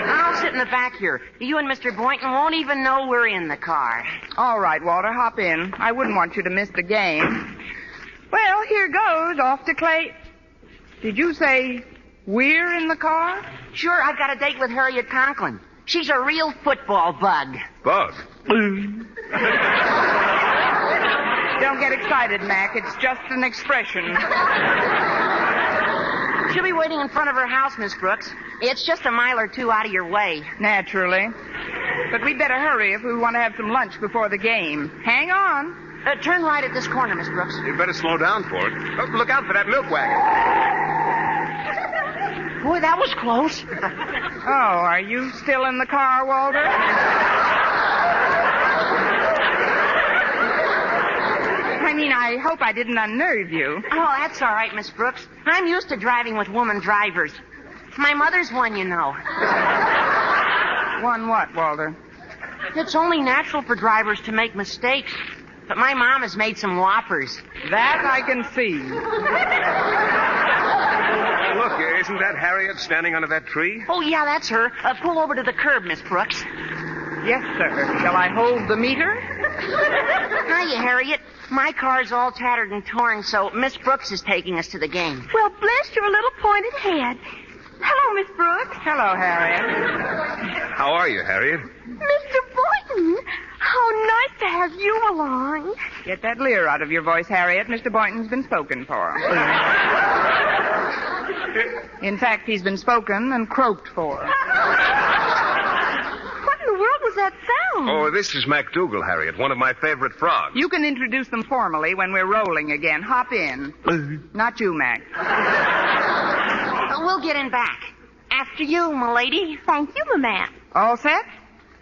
I'll sit in the back here. You and Mr. Boynton won't even know we're in the car. All right, Walter, hop in. I wouldn't want you to miss the game. Well, here goes, off to Clay. Did you say we're in the car? Sure, I've got a date with Harriet Conklin. She's a real football bug. Bug? Don't get excited, Mac. It's just an expression. She'll be waiting in front of her house, Miss Brooks. It's just a mile or two out of your way. Naturally. But we'd better hurry if we want to have some lunch before the game. Hang on. Turn right at this corner, Miss Brooks. You'd better slow down for it. Oh, look out for that milk wagon. Boy, that was close. Oh, are you still in the car, Walter? I mean, I hope I didn't unnerve you. Oh, that's all right, Miss Brooks. I'm used to driving with woman drivers. My mother's one, you know. One what, Walter? It's only natural for drivers to make mistakes. But my mom has made some whoppers. That I can see. Look, isn't that Harriet standing under that tree? Oh, yeah, that's her. Pull over to the curb, Miss Brooks. Yes, sir. Shall I hold the meter? Hiya, Harriet. My car's all tattered and torn, so Miss Brooks is taking us to the game. Well, bless your little pointed head. Hello, Miss Brooks. Hello, Harriet. How are you, Harriet? Mr. Boynton, how nice to have you along. Get that leer out of your voice, Harriet. Mr. Boynton's been spoken for. In fact, he's been spoken and croaked for. What in the world was that sound? Oh, this is MacDougal, Harriet, one of my favorite frogs. You can introduce them formally when we're rolling again. Hop in. Not you, Mac. We'll get in back. After you, m'lady. Thank you, ma'am. All set?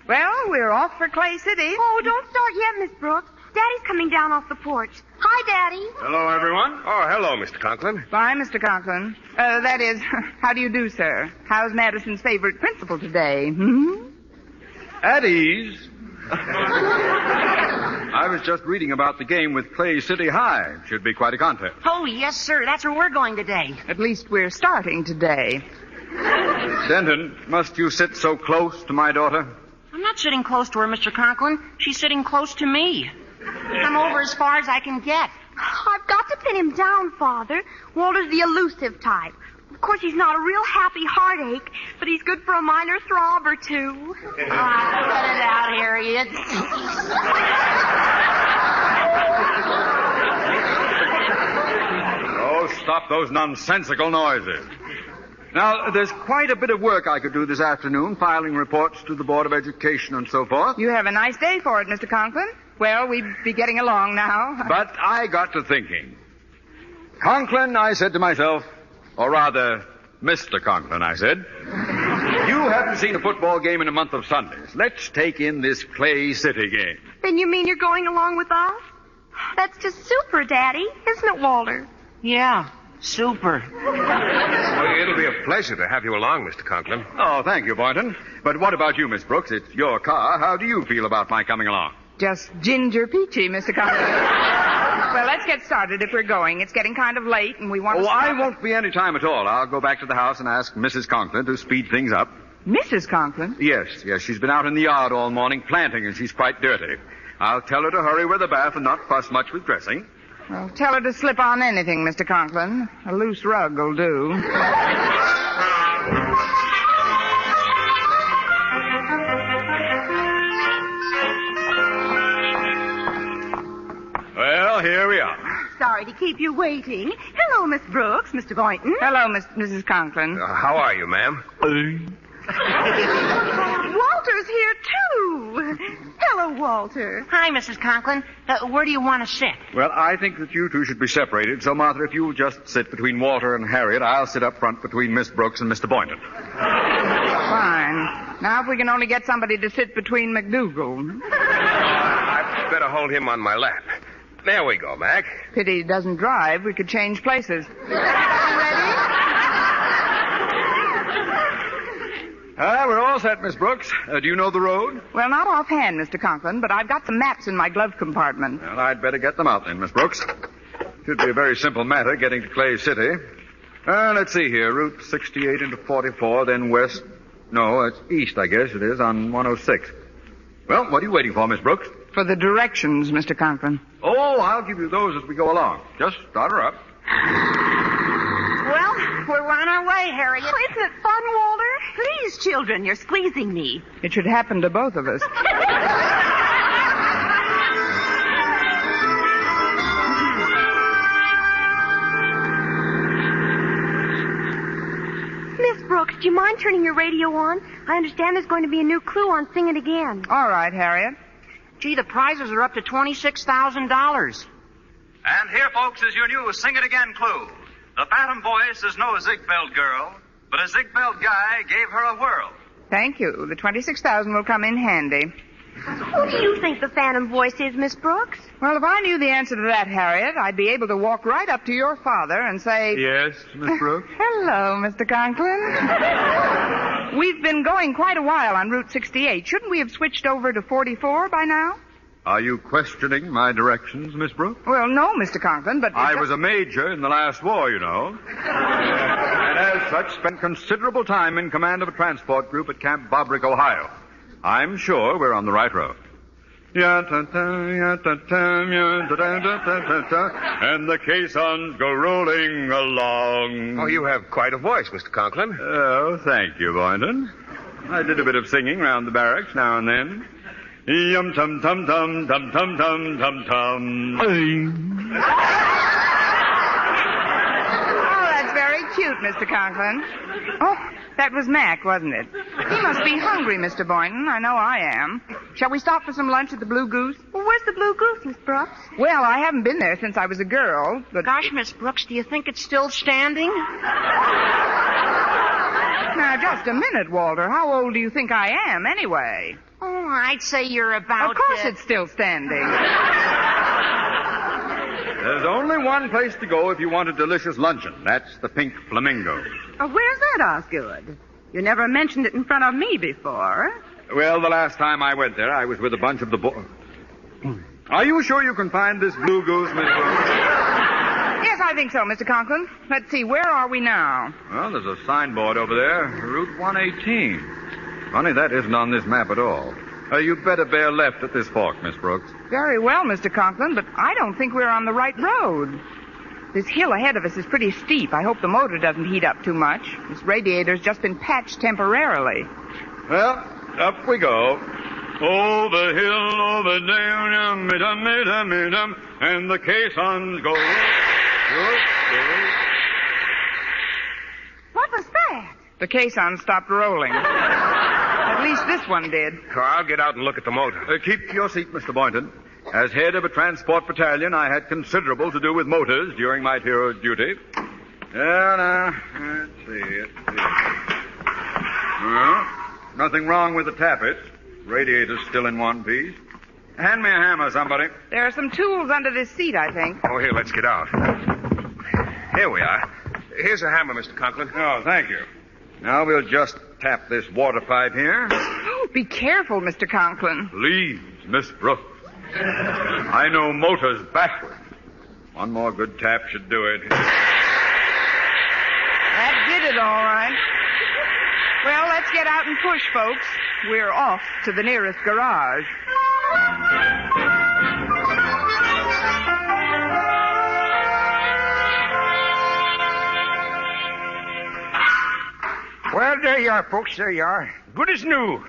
Well, we're off for Clay City. Oh, don't start yet, Miss Brooks. Daddy's coming down off the porch. Hop Hi, Daddy. Hello, everyone. Oh, hello, Mr. Conklin. Bye, Mr. Conklin. That is, how do you do, sir? How's Madison's favorite principal today? At ease. I was just reading about the game with Clay City High. Should be quite a contest. Oh, yes, sir. That's where we're going today. At least we're starting today. Denton, must you sit so close to my daughter? I'm not sitting close to her, Mr. Conklin. She's sitting close to me. I'm over as far as I can get. I've got to pin him down, Father. Walter's the elusive type. Of course, he's not a real happy heartache, but he's good for a minor throb or two. Cut it out, Harriet. Oh, stop those nonsensical noises. Now, there's quite a bit of work I could do this afternoon, filing reports to the Board of Education and so forth. You have a nice day for it, Mr. Conklin. Well, we'd be getting along now. But I got to thinking. Conklin, I said to myself, or rather, Mr. Conklin, I said, you haven't seen a football game in a month of Sundays. Let's take in this Clay City game. Then you mean you're going along with us? That's just super, Daddy. Isn't it, Walter? Yeah, super. Well, it'll be a pleasure to have you along, Mr. Conklin. Oh, thank you, Boynton. But what about you, Miss Brooks? It's your car. How do you feel about my coming along? Just ginger peachy, Mr. Conklin. Well, let's get started if we're going. It's getting kind of late, and we want to... Oh, I won't be any time at all. I'll go back to the house and ask Mrs. Conklin to speed things up. Mrs. Conklin? Yes. She's been out in the yard all morning planting, and she's quite dirty. I'll tell her to hurry with the bath and not fuss much with dressing. Well, tell her to slip on anything, Mr. Conklin. A loose rug will do. Well, here we are. Sorry to keep you waiting. Hello, Miss Brooks, Mr. Boynton. Hello, Mrs. Conklin. How are you, ma'am? Walter's here, too. Hello, Walter. Hi, Mrs. Conklin. Where do you want to sit? Well, I think that you two should be separated. So, Martha, if you'll just sit between Walter and Harriet, I'll sit up front between Miss Brooks and Mr. Boynton. Fine. Now, if we can only get somebody to sit between McDougal. I'd better hold him on my lap. There we go, Mac. Pity he doesn't drive. We could change places. We're all set, Miss Brooks. Do you know the road? Well, not offhand, Mr. Conklin, but I've got the maps in my glove compartment. Well, I'd better get them out then, Miss Brooks. Should be a very simple matter getting to Clay City. Let's see here. Route 68 into 44, then west. No, it's east, I guess it is, on 106. Well, what are you waiting for, Miss Brooks? For the directions, Mr. Conklin. Oh, I'll give you those as we go along. Just start her up. Well, we're on our way, Harriet. Oh, isn't it fun, Walter? Please, children, you're squeezing me. It should happen to both of us. Miss Brooks, do you mind turning your radio on? I understand there's going to be a new clue on Sing It Again. All right, Harriet. Gee, the prizes are up to $26,000. And here, folks, is your new Sing It Again clue. The phantom voice is no Ziegfeld girl, but a Ziegfeld guy gave her a whirl. Thank you. The $26,000 will come in handy. Who do you think the phantom voice is, Miss Brooks? Well, if I knew the answer to that, Harriet, I'd be able to walk right up to your father and say... Yes, Miss Brooks? Hello, Mr. Conklin. We've been going quite a while on Route 68. Shouldn't we have switched over to 44 by now? Are you questioning my directions, Miss Brooks? Well, no, Mr. Conklin, but... I was a major in the last war, you know. And as such, spent considerable time in command of a transport group at Camp Bobrick, Ohio. I'm sure we're on the right road. And the caissons go rolling along. Oh, you have quite a voice, Mr. Conklin. Oh, thank you, Boynton. I did a bit of singing round the barracks now and then. Yum tum tum tum tum tum tum tum tum. Oh, that's very cute, Mr. Conklin. Oh, that was Mac, wasn't it? He must be hungry, Mr. Boynton. I know I am. Shall we stop for some lunch at the Blue Goose? Well, where's the Blue Goose, Miss Brooks? Well, I haven't been there since I was a girl, but... Gosh, Miss Brooks, do you think it's still standing? Now, just a minute, Walter. How old do you think I am, anyway? Oh, I'd say you're about... Of course it's still standing. There's only one place to go if you want a delicious luncheon. That's the Pink Flamingo. Oh, where's that, Osgood? You never mentioned it in front of me before. Well, the last time I went there, I was with a bunch of the boys. Are you sure you can find this blue goose, Miss Brooks? Yes, I think so, Mr. Conklin. Let's see, where are we now? Well, there's a signboard over there, Route 118. Funny, that isn't on this map at all. You'd better bear left at this fork, Miss Brooks. Very well, Mr. Conklin, but I don't think we're on the right road. This hill ahead of us is pretty steep. I hope the motor doesn't heat up too much. This radiator's just been patched temporarily. Well, up we go. Over hill, over down, dum, and the caissons go. What was that? The caisson stopped rolling. At least this one did. I'll get out and look at the motor. Keep your seat, Mr. Boynton. As head of a transport battalion, I had considerable to do with motors during my tour of duty. Now, let's see. Well, nothing wrong with the tappets. Radiator's still in one piece. Hand me a hammer, somebody. There are some tools under this seat, I think. Oh, here, let's get out. Here we are. Here's a hammer, Mr. Conklin. Oh, thank you. Now we'll just tap this water pipe here. Oh, be careful, Mr. Conklin. Please, Miss Brooks. I know motors backward. One more good tap should do it. That did it, all right. Well, let's get out and push, folks. We're off to the nearest garage. Well, there you are, folks. There you are. Good as new.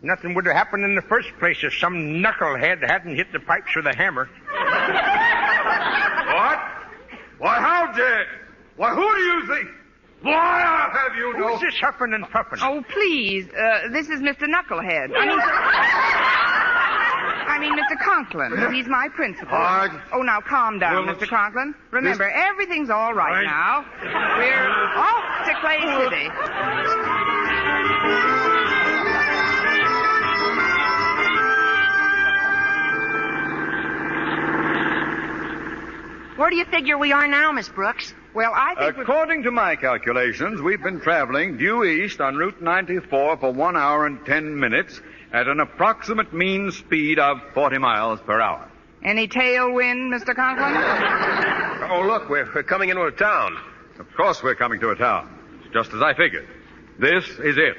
Nothing would have happened in the first place if some knucklehead hadn't hit the pipes with a hammer. What? Why, how dare? Why, who do you think? Why, I'll have you know. Who's this huffing and puffing? Oh, please. This is Mr. Knucklehead. I mean, Mr. Conklin. He's my principal. Oh, now calm down, Mr. Conklin. Remember, everything's all right now. We're off to Clay City. Where do you figure we are now, Miss Brooks? Well, I think according to my calculations, we've been traveling due east on Route 94 for 1 hour and 10 minutes at an approximate mean speed of 40 miles per hour. Any tailwind, Mr. Conklin? Oh, look, we're coming into a town. Of course we're coming to a town. It's just as I figured. This is it.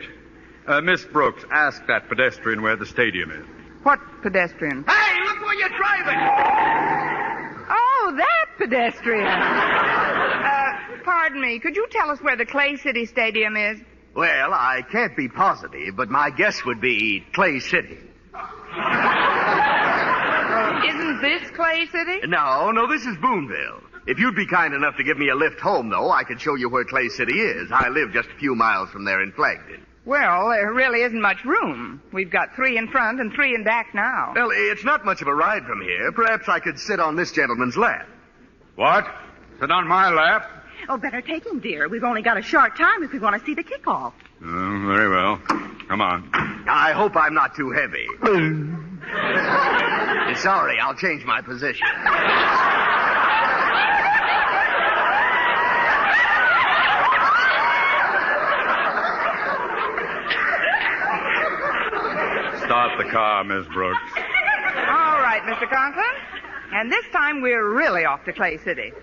Miss Brooks, ask that pedestrian where the stadium is. What pedestrian? Hey, look where you're driving! Oh, that pedestrian. Pardon me, could you tell us where the Clay City Stadium is? Well, I can't be positive, but my guess would be Clay City. Isn't this Clay City? No, this is Boonville. If you'd be kind enough to give me a lift home, though, I could show you where Clay City is. I live just a few miles from there in Flagton. Well, there really isn't much room. We've got 3 in front and 3 in back now. Well, it's not much of a ride from here. Perhaps I could sit on this gentleman's lap. What? Sit on my lap? Oh, better take him, dear. We've only got a short time if we want to see the kickoff. Oh, very well. Come on. I hope I'm not too heavy. Sorry, I'll change my position. Start the car, Miss Brooks. All right, Mr. Conklin. And this time we're really off to Clay City.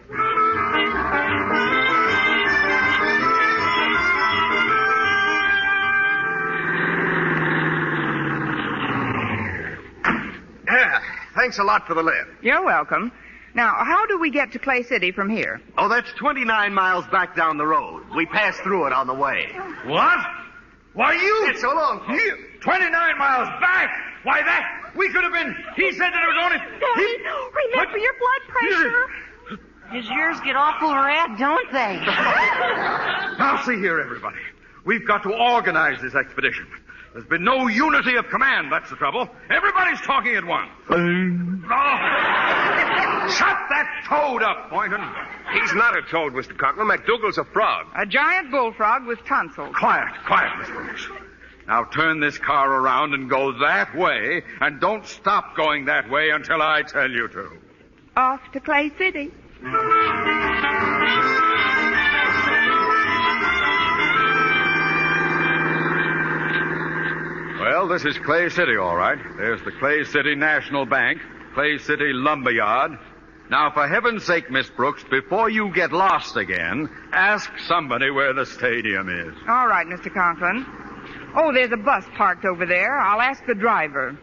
Thanks a lot for the lift. You're welcome. Now, how do we get to Clay City from here? Oh, that's 29 miles back down the road. We passed through it on the way. What? Why, you... It's so long, folks. 29 miles back? Why, that... We could have been... He said that it was only... Daddy, remember your blood pressure. His ears get awful red, don't they? Now, see here, everybody. We've got to organize this expedition. There's been no unity of command, that's the trouble. Everybody's talking at once. Shut that toad up, Boynton. He's not a toad, Mr. Conklin. McDougal's a frog. A giant bullfrog with tonsils. Quiet, Miss Brooks. Now turn this car around and go that way, and don't stop going that way until I tell you to. off to Clay City. Well, this is Clay City, all right. There's the Clay City National Bank, Clay City Lumberyard. Now, for heaven's sake, Miss Brooks, before you get lost again, ask somebody where the stadium is. All right, Mr. Conklin. Oh, there's a bus parked over there. I'll ask the driver.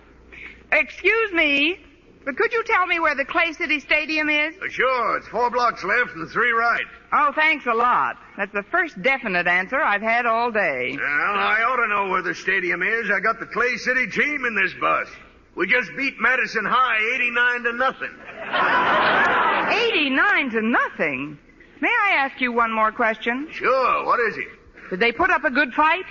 Excuse me, but could you tell me where the Clay City Stadium is? Sure, it's 4 blocks left and 3 right. Oh, thanks a lot. That's the first definite answer I've had all day. Well, I ought to know where the stadium is. I got the Clay City team in this bus. We just beat Madison High 89-0. 89-0? May I ask you one more question? Sure, what is it? Did they put up a good fight?